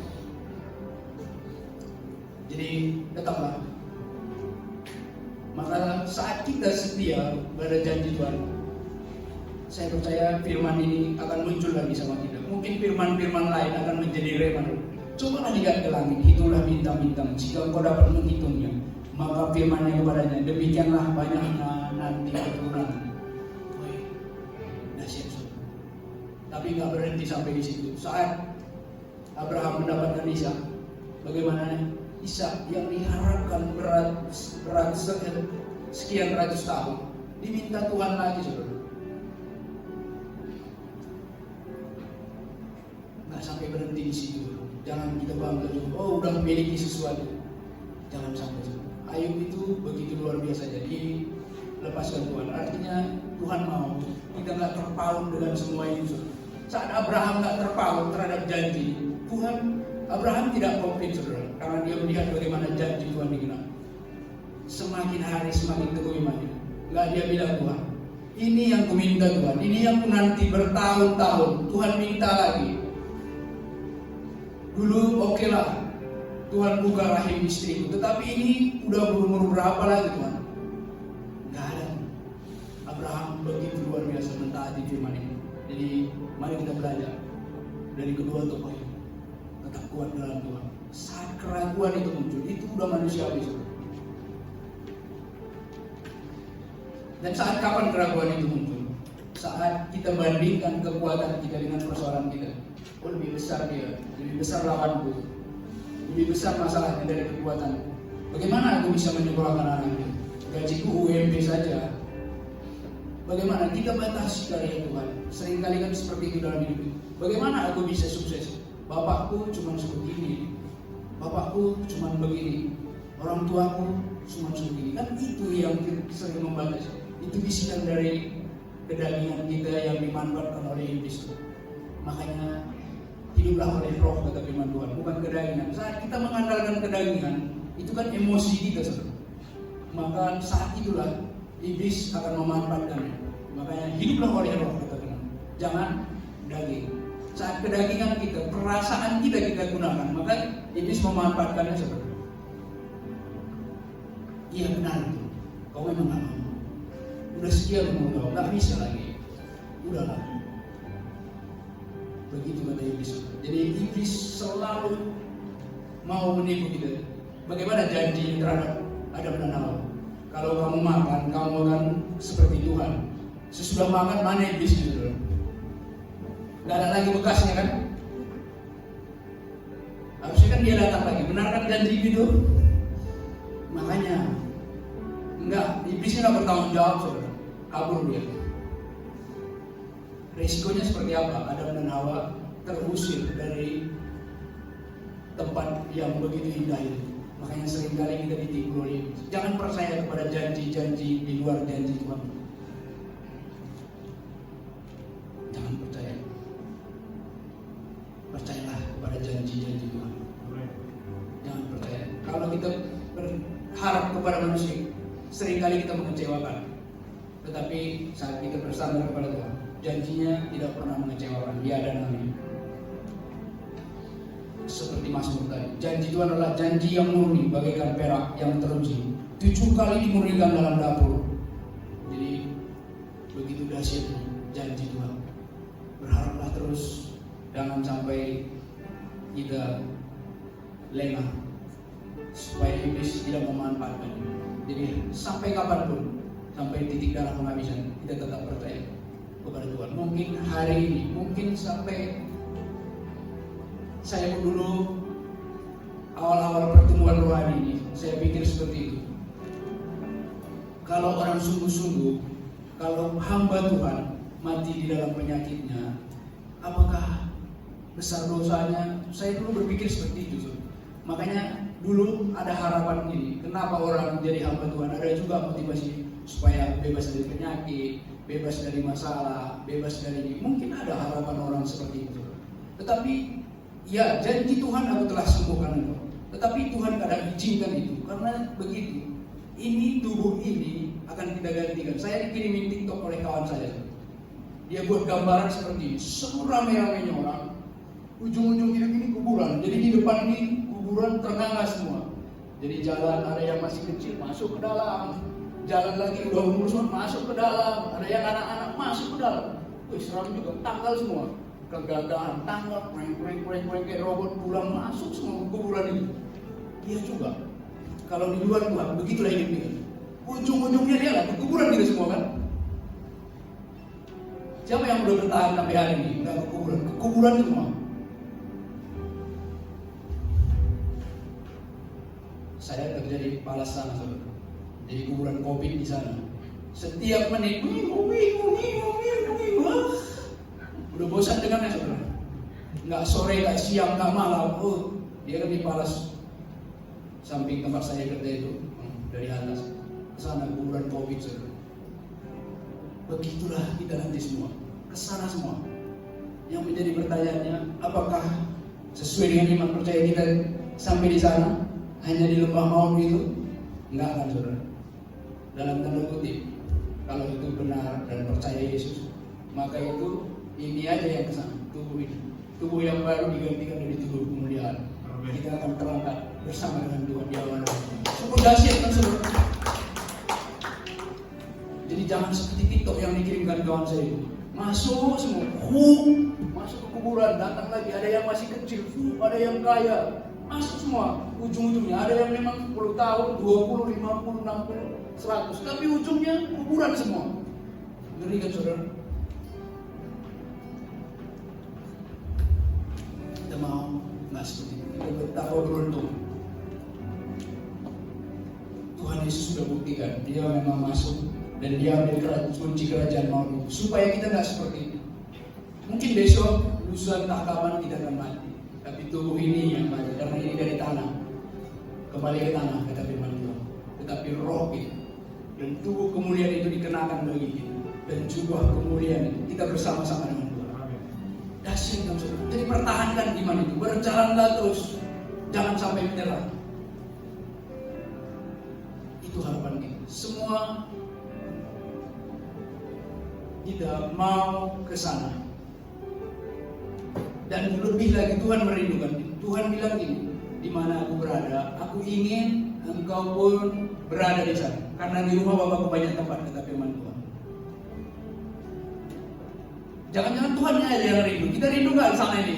Jadi tetaplah. Maka saat kita setia pada janji Tuhan, saya percaya firman ini akan muncul lagi sama kita. Mungkin firman-firman lain akan menjadi rema. Cobalah lihat ke langit, hitunglah bintang-bintang. Jika engkau dapat menghitungnya, maka firman-Nya kepadanya, demikianlah banyaknya nanti keturunan. Tapi nggak berhenti sampai di situ. Saat Abraham mendapatkan Ishak, bagaimana Ishak yang diharapkan berat sekian ratus tahun, diminta Tuhan lagi, saudara. Nggak sampai berhenti di situ. Jangan kita bangga juga. Oh, udah memiliki sesuatu. Jangan sampai. Ayub itu begitu luar biasa. Jadi lepaskan Tuhan. Artinya Tuhan mau kita nggak terpaut dengan semua itu. Saat Abraham nggak terpaut terhadap janji, Abraham tidak komplain saudara, karena dia melihat bagaimana janji Tuhan digenapi. Semakin hari semakin teguh imannya. Nggak dia bilang Tuhan, ini yang ku minta Tuhan, ini yang ku nanti bertahun-tahun. Tuhan minta lagi. Dulu oke lah, Tuhan buka rahim istriku, tetapi ini udah berumur berapa lagi Tuhan? Nggak ada. Abraham begitu luar biasa mentaati firman ini. Jadi mari kita belajar dari kedua tokoh ini. Tetap kuat dalam Tuhan. Saat keraguan itu muncul, itu udah manusiawi. Dan saat kapan keraguan itu muncul? Saat kita bandingkan kekuatan kita dengan persoalan kita. Oh, lebih besar dia, lebih besar lawanku, lebih besar masalahnya dari kekuatan. Bagaimana aku bisa menyekolahkan anaknya? Gajiku UMP saja. Bagaimana kita batasi karya Tuhan? Seringkali kan seperti itu dalam hidup. Bagaimana aku bisa sukses? Bapakku cuma sebegini, bapakku cuma begini, orang tuaku cuma sebegini. Kan itu yang sering membatasi. Itu bisikan dari kedagingan kita yang dimanfaatkan oleh iblis. Makanya hiduplah oleh roh, kata firman Tuhan, bukan kedagingan. Saat kita mengandalkan kedagingan, itu kan emosi kita, saudara. Maka saat itulah iblis akan memanfaatkannya. Makanya hiduplah oleh roh, kata Tuhan. Jangan daging. Saat kedagingan kita, perasaan kita gunakan, maka iblis memanfaatkannya, saudara. Iya benar itu. Kau memang gak mau. Udah sekian umur kau, gak bisa lagi. Udahlah. Begitu kata iblis. Jadi iblis selalu mau menipu kita. Bagaimana janji terhadap Adam dan Hawa? Kalau kamu makan, kamu akan seperti Tuhan. Sesudah makan, mana iblis itu? Gak ada lagi bekasnya kan? Harusnya kan dia datang lagi. Benarkan janji itu? Makanya enggak, iblisnya gak bertanggung jawab, saudara. Kabur dia. Resikonya seperti apa? Adam dan Hawa terusir dari tempat yang begitu indah itu. Makanya seringkali kita ditipu oleh iblis. Jangan percaya kepada janji-janji di luar janji Tuhan. Jangan percaya. Percayalah kepada janji-janji Tuhan. Jangan percaya. Kalau kita berharap kepada manusia, seringkali kita mengecewakan. Tetapi saat kita bersandar kepada Tuhan, janjinya tidak pernah mengecewakan. Dia ada namanya. Seperti Mazmur tadi, janji Tuhan adalah janji yang murni bagaikan perak yang teruji, 7 kali dimurnikan dalam dapur. Jadi begitu dahsyatnya janji Tuhan. Berharaplah terus, jangan sampai kita lengah, supaya iblis tidak memanfaatkan. Jadi sampai kapanpun, sampai titik darah penghabisan, kita tetap percaya kepada Tuhan. Mungkin hari ini, mungkin sampai saya dulu awal-awal pertemuan rohani ini, saya pikir seperti itu. Kalau orang sungguh-sungguh, kalau hamba Tuhan mati di dalam penyakitnya, apakah besar dosanya? Saya dulu berpikir seperti itu. Makanya dulu ada harapan ini. Kenapa orang menjadi hamba Tuhan? Ada juga motivasi supaya bebas dari penyakit, bebas dari masalah, bebas dari ini. Mungkin ada harapan orang seperti itu. Tetapi ya, janji Tuhan, aku telah sembuhkan engkau. Tetapi Tuhan kadang izinkan itu karena begitu. Ini tubuh ini akan kita gantikan. Saya dikirimin TikTok oleh kawan saya. Dia buat gambaran seperti ini. Semua rame-ramenya orang, ujung-ujung hidup ini kuburan. Jadi di depan ini kuburan ternganga semua. Jadi jalan ada yang masih kecil masuk ke dalam, jalan lagi udah umur semua masuk ke dalam, ada yang anak-anak masuk ke dalam. Wih, seram juga, tanggal semua. Kegagalan, tanggal, kureng kayak robot pulang masuk semua kuburan itu. Dia juga. Kalau di luar Tuhan, begitulah hidup dia. Ujung-ujungnya dia lah, kuburan kita semua kan. Siapa yang udah bertahan sampai hari ini? Enggak ke kuburan semua. Saya kerja di Palasana, saudara. Jadi kuburan COVID di sana. Setiap menit, udah bosan dengarnya, saudara. Nggak sore, nggak siang, nggak malam. Oh, dia kan di Palas, samping tempat saya kerja itu, dari atas ke sana kuburan COVID, saudara. Begitulah kita nanti semua, ke sana semua. Yang menjadi pertanyaannya, apakah sesuai dengan iman percaya kita sampai di sana? Hanya di lembah maut itu? Enggak kan, saudara. Dalam tanda kutip, kalau itu benar dan percaya Yesus, maka itu ini aja yang kesana, tubuh ini. Tubuh yang baru digantikan dari tubuh kemuliaan. Kita akan terangkat bersama dengan Tuhan di awan. Cukup dahsyat kan, saudara. Jadi jangan seperti TikTok yang dikirimkan kawan saya itu. Masuk semua, masuk ke kuburan, datang lagi. Ada yang masih kecil, ada yang kaya. Masuk semua, ujung-ujungnya ada yang memang 10 tahun, 20, 50, 60. 100, tapi ujungnya kuburan semua. Ngeri kan saudara? Kita mau nggak seperti itu. Kita betapa beruntung. Tuhan Yesus sudah buktikan Dia memang masuk dan Dia ambil kunci kerajaan maut itu, supaya kita nggak seperti itu. Mungkin besok, lusa, entah kapan kita akan mati, tapi tubuh ini yang mati karena ini dari tanah, kembali ke tanah kata firman Tuhan. Tetapi roh kita dan tubuh kemuliaan itu dikenakan bagi kita, dan jubah kemuliaan itu kita bersama-sama dengan Tuhan. Dahsyat kan saudara. Jadi pertahankan iman itu, berjalanlah terus, jangan sampai menyerah. Itu harapan kita. Semua kita mau ke sana. Dan lebih lagi Tuhan merindukan. Tuhan bilang gini, di mana aku berada, aku ingin engkau pun berada di sana. Karena di rumah Bapakku banyak tempat, kata firman Tuhan. Jangan-jangan Tuhannya aja yang rindu. Kita rindu nggak di sana ini?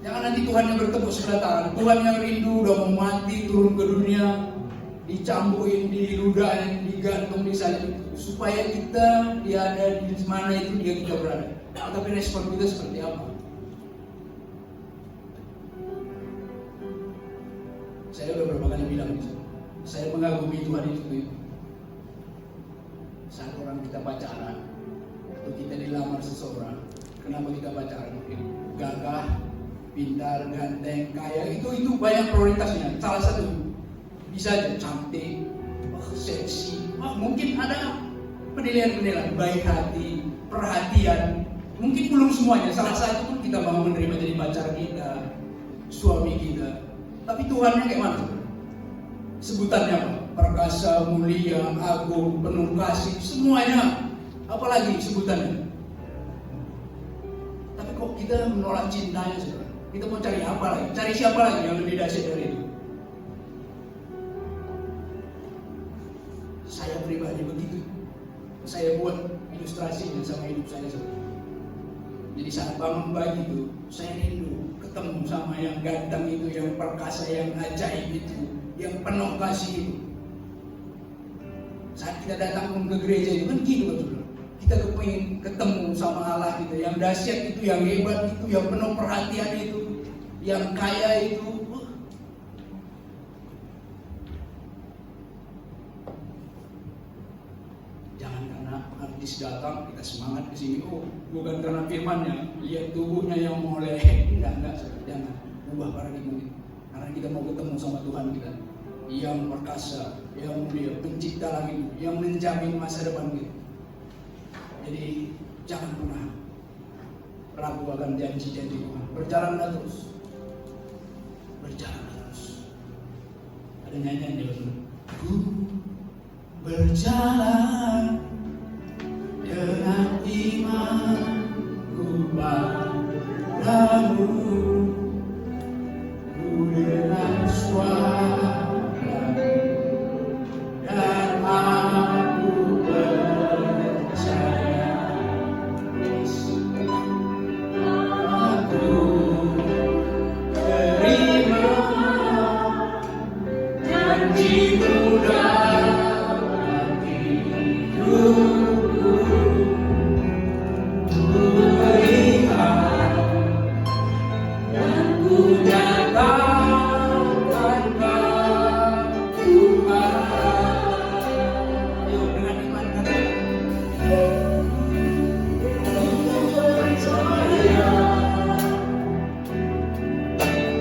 Jangan nanti Tuhan yang bertemu sebelah tangan. Tuhan yang rindu udah mau mati, turun ke dunia, dicambukin, diludahin, digantung di sana itu, supaya kita dia ada di mana itu dia kita berada. Tapi respon kita seperti apa? Saya udah beberapa kali bilang itu. Saya mengagumi Tuhan itu. Saat orang kita pacaran, atau kita dilamar seseorang, kenapa kita pacaran? Gagah, pintar, ganteng, kaya, itu banyak prioritasnya. Salah satu bisa aja cantik, seksi, mungkin ada penilaian-penilaian, baik hati, perhatian. Mungkin belum semuanya, salah satu pun kita mau menerima jadi pacar kita, suami kita. Tapi Tuhannya kayak mana? Sebutannya apa? Perkasa, mulia, agung, penuh kasih, semuanya. Apalagi sebutannya? Tapi kok kita menolak cintanya saudara? Kita mau cari apa lagi? Cari siapa lagi yang lebih dahsyat dari itu? Saya pribadi begitu. Saya buat ilustrasinya sama hidup saya saudara. Jadi saat bangun pagi itu, saya rindu ketemu sama yang ganteng itu, yang perkasa, yang ajaib itu, yang penuh kasih itu. Saat kita datang ke gereja itu kan gitu kan saudara. Kita kepingin ketemu sama Allah kita, yang dahsyat itu, yang hebat itu, yang penuh perhatian itu, yang kaya itu. Jangan karena artis datang kita semangat ke sini. Oh, bukan karena firmannya, lihat tubuhnya yang molek. Enggak, jangan ubah paradigma itu. Karena kita mau ketemu sama Tuhan kita, yang perkasa, yang mulia, pencipta langit, yang menjamin masa depan kita. Jadi jangan pernah ragu akan janji-janji Tuhan. Berjalanlah terus. Ada nyanyian di dalam. Ku berjalan dengan iman, ku padamu, ku dengan suara dan aku percaya. Aku terima janji-Mu dalam hidupku. Ku berikan dan ku nyatakan Tuhan. Ayo dengan iman kata.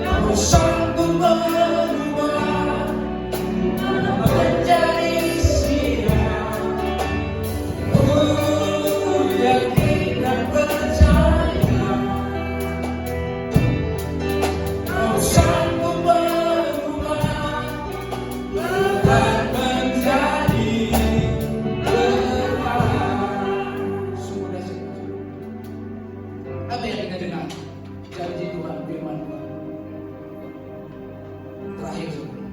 Kau sanggup merubah menjadi siang. Ku yakin dan percaya. Kau sanggup merubah Tuhan menjadi terang. Sungguh dahsyat. Apa yang kita dengar? Janji Tuhan, firman Tuhan. Terakhir, saudara.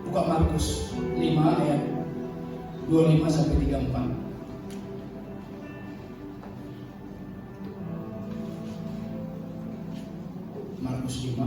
Buka Markus 5 ayat 25 sampai 34. Markus 5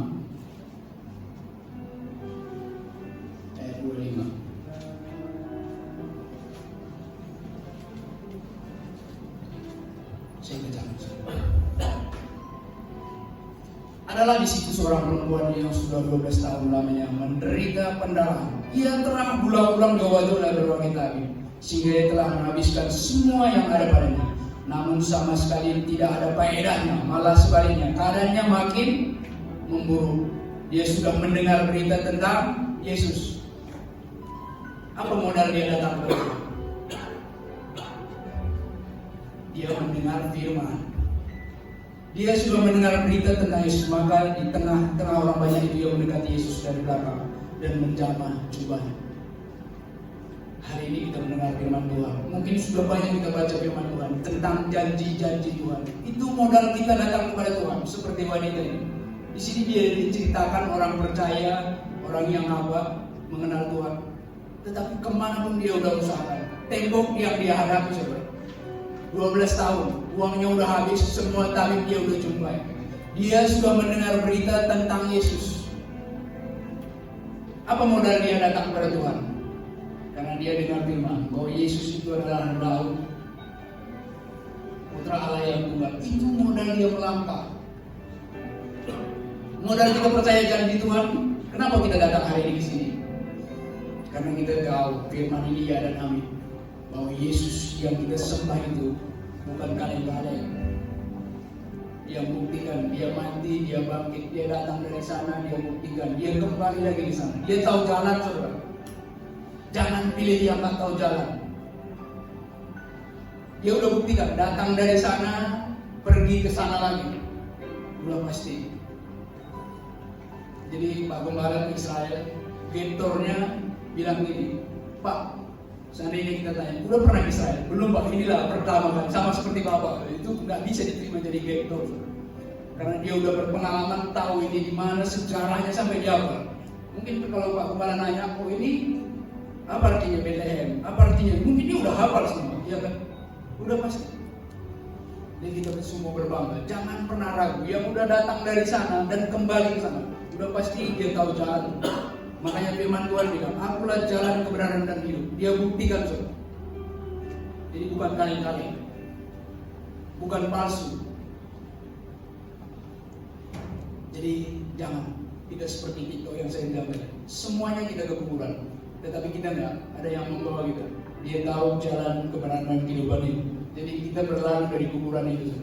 Adalah di situ seorang perempuan yang sudah 12 tahun lamanya menderita pendarahan. Ia telah berulang-ulang diobati oleh berbagai tabib, sehingga ia telah menghabiskan semua yang ada padanya. Namun sama sekali tidak ada faedahnya, malah sebaliknya keadaannya makin memburuk. Dia sudah mendengar berita tentang Yesus. Apa modal dia datang ke Yesus? Dia mendengar firman. Dia sudah mendengar berita tentang Yesus, maka di tengah-tengah orang banyak itu dia mendekati Yesus dari belakang dan menjamah jubahnya. Hari ini kita mendengar firman Tuhan. Mungkin sudah banyak kita baca firman Tuhan tentang janji-janji Tuhan. Itu modal kita datang kepada Tuhan, seperti wanita ini. Di sini dia diceritakan orang percaya, orang yang abah mengenal Tuhan. Tetapi kemanapun dia udah usahakan, tembok yang dia hadapi saudara. 12 tahun, uangnya udah habis, semua tabib dia udah jumpai. Dia sudah mendengar berita tentang Yesus. Apa modal dia datang kepada Tuhan? Karena dia dengar firman bahwa Yesus itu adalah Daud, Putra Allah yang tunggal. Itu modal dia melangkah. Modal kita percaya janji Tuhan. Kenapa kita datang hari ini ke sini? Karena kita tahu firman ini ya dan amin, bahwa Yesus yang kita sembah itu bukan kaleng-kaleng. Dia buktikan, dia mati, dia bangkit, dia datang dari sana, dia buktikan, dia kembali lagi di sana. Dia tahu jalan, saudara. Jangan pilih yang tak tahu jalan. Dia udah buktikan, datang dari sana, pergi ke sana lagi. Udah pasti. Jadi Pak Gembala Israel, gektornya bilang gini, Pak, seandainya kita tanya, udah pernah ke Israel? Belum Pak, inilah pertama kali, sama seperti Bapak. Itu nggak bisa diterima jadi gektor, karena dia udah berpengalaman, tahu ini di mana sejarahnya sampai Jawa. Mungkin kalau Pak Gembala nanya, oh ini apa artinya Bethlehem? Apa artinya? Mungkin dia udah hafal semua, ya kan? Udah pasti. Jadi kita semua berbangga. Jangan pernah ragu. Yang udah datang dari sana dan kembali ke sana, udah pasti dia tahu jalan. Makanya firman Tuhan bilang, akulah jalan kebenaran dan hidup. Dia buktikan saudara. Jadi bukan kaleng-kaleng, bukan palsu. Jadi jangan tidak seperti Tito yang saya bilang tadi. Semuanya kita ke kuburan, tetapi kita enggak. Ada yang membawa kita. Dia tahu jalan kebenaran dan kehidupan itu. Jadi kita berlari dari kuburan itu.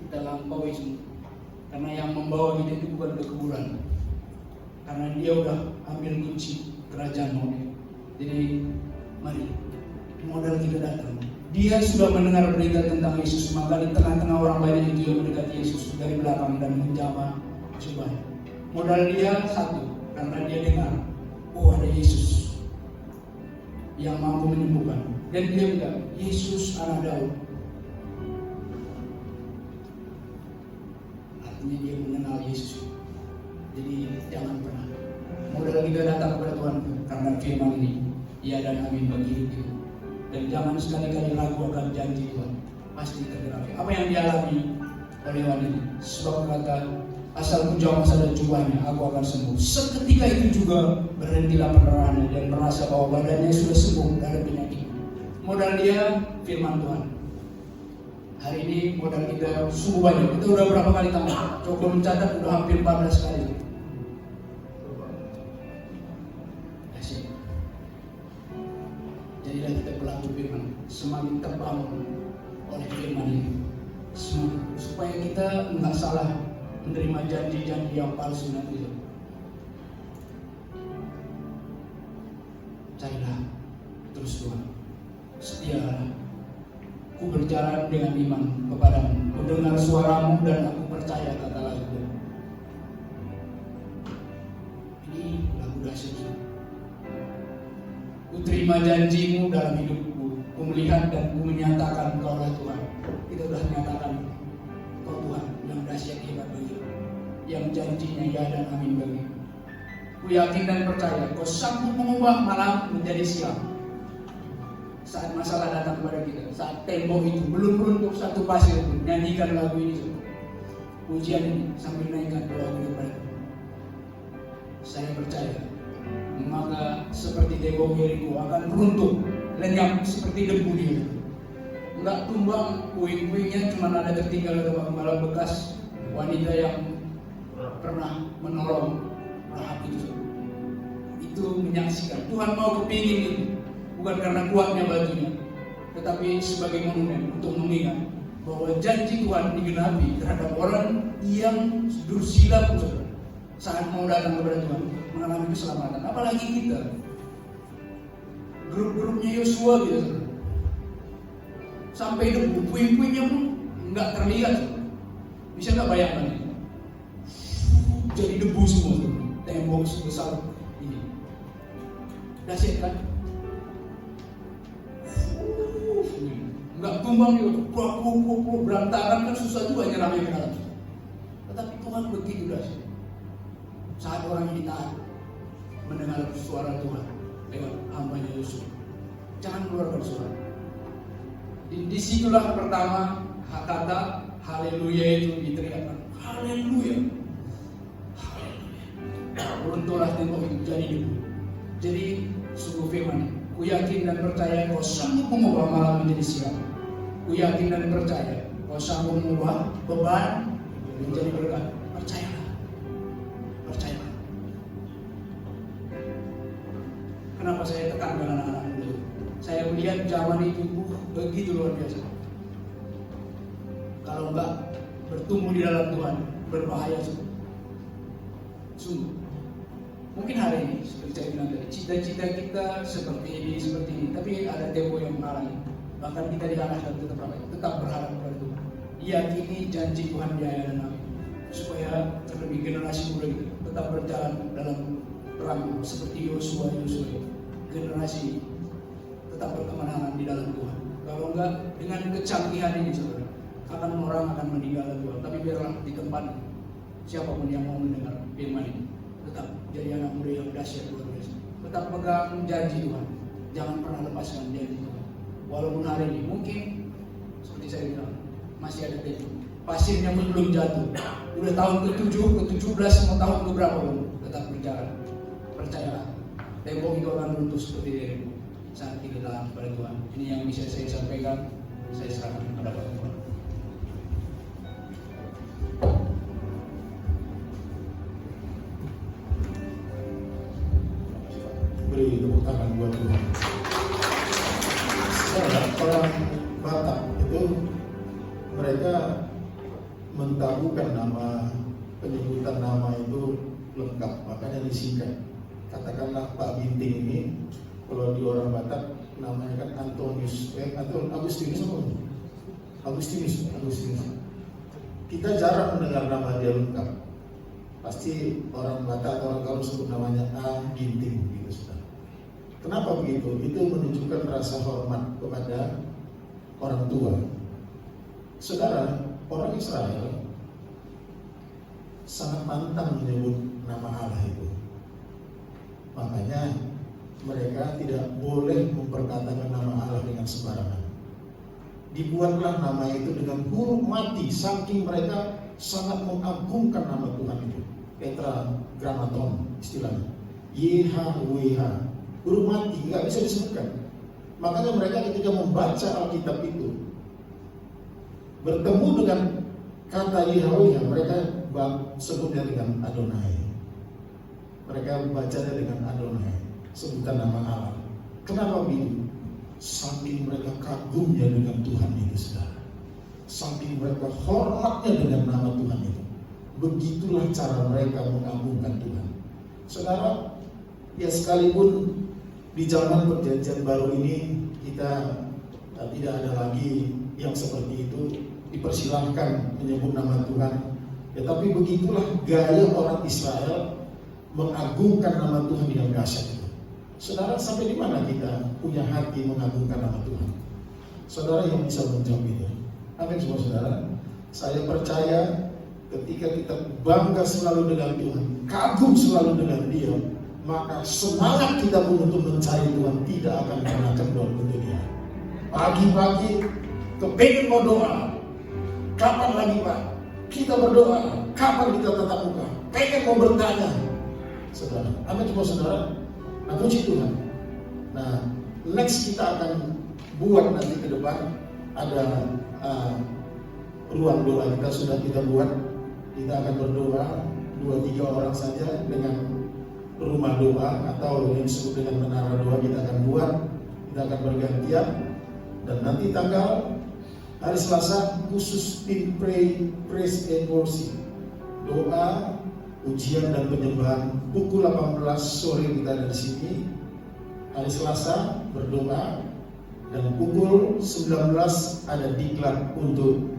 Kita lampaui semua. Karena yang membawa kita itu bukan ke kuburan. Karena dia udah ambil kunci kerajaan maut. Jadi mari modal kita datang. Dia sudah mendengar berita tentang Yesus, maka di tengah-tengah orang banyak itu dia mendekati Yesus dari belakang dan menjamah jubahnya. Modal dia satu, karena dia dengar, oh ada Yesus yang mampu menyembuhkan. Dan dia bilang, Yesus anak Daud. Artinya dia mengenal Yesus. Jadi jangan pernah modal kita datang kepada Tuhan karena firman ini ya dan amin bagi hidup kita. Dan jangan sekali-kali ragu akan janji Tuhan, pasti tergerak. Apa yang dialami oleh wanita, sebab kata asal kujang masa dan jubahnya aku akan sembuh. Seketika itu juga berhentilah pendarahannya dan merasa bahwa badannya sudah sembuh dari penyakit. Modal dia firman Tuhan. Hari ini modal kita sungguh banyak. Kita udah berapa kali tambah? Coba mencatat udah hampir 14 kali. Jadilah kita pelaku firman, semakin terbangun oleh firman ini, supaya kita nggak salah menerima janji-janji yang palsu nanti. Carilah terus Tuhan, setialah. Ku berjalan dengan iman kepadamu, ku dengar suaramu dan aku percaya kata lagu. Ini lagu dahsyat. Ku terima janjimu dalam hidupku, ku melihat dan ku menyatakan Engkau lah Tuhan. Kita sudah menyatakan Engkau Tuhan yang dahsyat hebat bagi, yang janjinya ya dan amin bagi. Ku yakin dan percaya Kau sanggup mengubah malam menjadi siang. Saat masalah datang kepada kita, saat tembok itu belum runtuh satu pasir pun, nyanyikan lagu ini. Pujian ini sambil naikkan doa kepada Tuhan. Saya percaya, maka seperti tembok Yeriko akan runtuh, lenyap seperti debu dia. Enggak tumbang, puing-puingnya cuma ada tertinggal ada bekas wanita yang pernah menolong Rahab itu. Itu menyaksikan Tuhan mau kepingin itu, bukan karena kuatnya bajunya, tetapi sebagai monumen untuk mengingat bahwa janji Tuhan digenapi terhadap orang yang dursila pun saat mau datang kepada Tuhan mengalami keselamatan. Apalagi kita, grup-grupnya Yosua gitu, sampai debu, puing-puingnya pun nggak terlihat. Bisa nggak bayangkan itu? Jadi debu semua, tembok sebesar ini. Dahsyat kan? Nggak tumbang juga, berantakan kan susah juga nyerahnya ke dalam. Tetapi Tuhan begitu dahsyat. Saat orang ini taat mendengar suara Tuhan lewat hambanya Yosua, jangan keluarkan suara. Disitulah pertama kata haleluya itu diteriakkan. Haleluya, haleluya. Runtuhlah tembok itu jadi debu. Jadi sungguh firman, ku yakin dan percaya kau sanggup mengubah malam menjadi siang. Ku yakin dan percaya kau sanggup mengubah beban menjadi berkat. Percayalah, percayalah. Kenapa saya tekankan anak-anak muda? Saya melihat zaman itu begitu luar biasa. Kalau enggak bertumbuh di dalam Tuhan, berbahaya sungguh. Mungkin hari ini, seperti saya bilang tadi, cita-cita kita seperti ini, tapi ada tempo yang menghalangi. Bahkan kita diarahkan tetap berharap kepada Tuhan. Yakini janji Tuhan di ayat dan amin. Supaya terlebih generasi muda kita tetap berjalan dalam perang seperti Yosua. Generasi tetap berkemenangan di dalam Tuhan. Kalau enggak, dengan kecanggihan ini saudara, orang akan meninggalkan Tuhan. Tapi biarlah di tempat siapapun yang mau mendengar firman ini, tetap jadi anak muda yang dahsyat luar biasa. Tetap pegang janji Tuhan. Jangan pernah lepaskan janji Tuhan. Walaupun hari ini mungkin seperti saya bilang masih ada tempo. Pasirnya belum jatuh. Udah tahun ke-7, ke-17, mau tahun ke-berapa belum? Tetap berjalan. Percayalah. Tembok itu akan runtuh seperti ini saat kita dalam kepada Tuhan. Ini yang bisa saya sampaikan. Saya serahkan kepada Tuhan. Beri tepuk tangan buat Tuhan. Orang Batak itu mereka mentabuhkan nama, penyebutan nama itu lengkap, makanya disingkat. Katakanlah Pak Binting ini, kalau di orang Batak namanya kan Antonius, atau Agustinus apa? Agustinus. Kita jarang mendengar nama dia lengkap. Pasti orang Batak, orang kalau sebut namanya A Binting gitu. Kenapa begitu? Itu menunjukkan rasa hormat kepada orang tua. Saudara, orang Israel sangat pantang menyebut nama Allah itu. Makanya mereka tidak boleh memperkatakan nama Allah dengan sembarangan. Dibuatlah nama itu dengan huruf mati, saking mereka sangat mengagungkan nama Tuhan itu. Tetragrammaton istilahnya, YHWH, huruf mati, nggak bisa disebutkan. Makanya mereka ketika membaca Alkitab itu bertemu dengan kata YHWH, mereka sebutnya dengan Adonai. Mereka bacanya dengan Adonai, sebutan nama Allah. Kenapa begitu? Saking mereka kagumnya dengan Tuhan itu, saudara. Saking mereka hormatnya dengan nama Tuhan itu. Begitulah cara mereka mengagungkan Tuhan. Saudara, ya sekalipun di zaman perjanjian baru ini kita tidak ada lagi yang seperti itu, dipersilahkan menyebut nama Tuhan. Ya, tapi begitulah gaya orang Israel mengagungkan nama Tuhan yang dahsyat itu. Saudara, sampai di mana kita punya hati mengagungkan nama Tuhan? Saudara yang bisa menjawab itu. Amin semua saudara. Saya percaya ketika kita bangga selalu dengan Tuhan, kagum selalu dengan Dia, maka semangat kita pun untuk mencari Tuhan tidak akan pernah kendor untuk Dia. Pagi-pagi kepengen mau doa, kapan lagi Pak kita berdoa? Kapan kita tatap muka? Pengen mau bertanya, saudara. Amin semua saudara. Nah, puji Tuhan. Nah, next kita akan buat nanti ke depan ada ruang doa kita sudah kita buat. Kita akan berdoa 2-3 orang saja dengan rumah doa atau yang disebut dengan menara doa kita akan buat, kita akan bergantian. Dan nanti tanggal hari Selasa khusus tim praise and worship, doa, ujian dan penyembahan pukul 18 sore kita ada di sini. Hari Selasa berdoa dan pukul 19 ada diklat untuk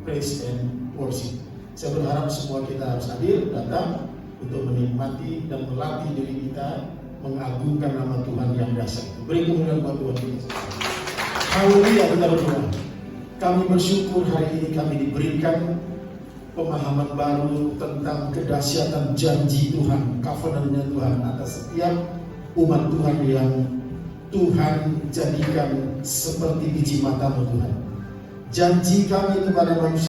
praise and worship. Saya berharap semua kita harus hadir, datang untuk menikmati dan melatih diri kita mengagungkan nama Tuhan yang dahsyat. Beri kemuliaan buat Tuhan kita. Haleluya, kita berdoa. Kami bersyukur hari ini kami diberikan pemahaman baru tentang kedahsyatan janji Tuhan, covenant-nya Tuhan atas setiap umat Tuhan yang Tuhan jadikan seperti biji matamu Tuhan. Janji kami kepada manusia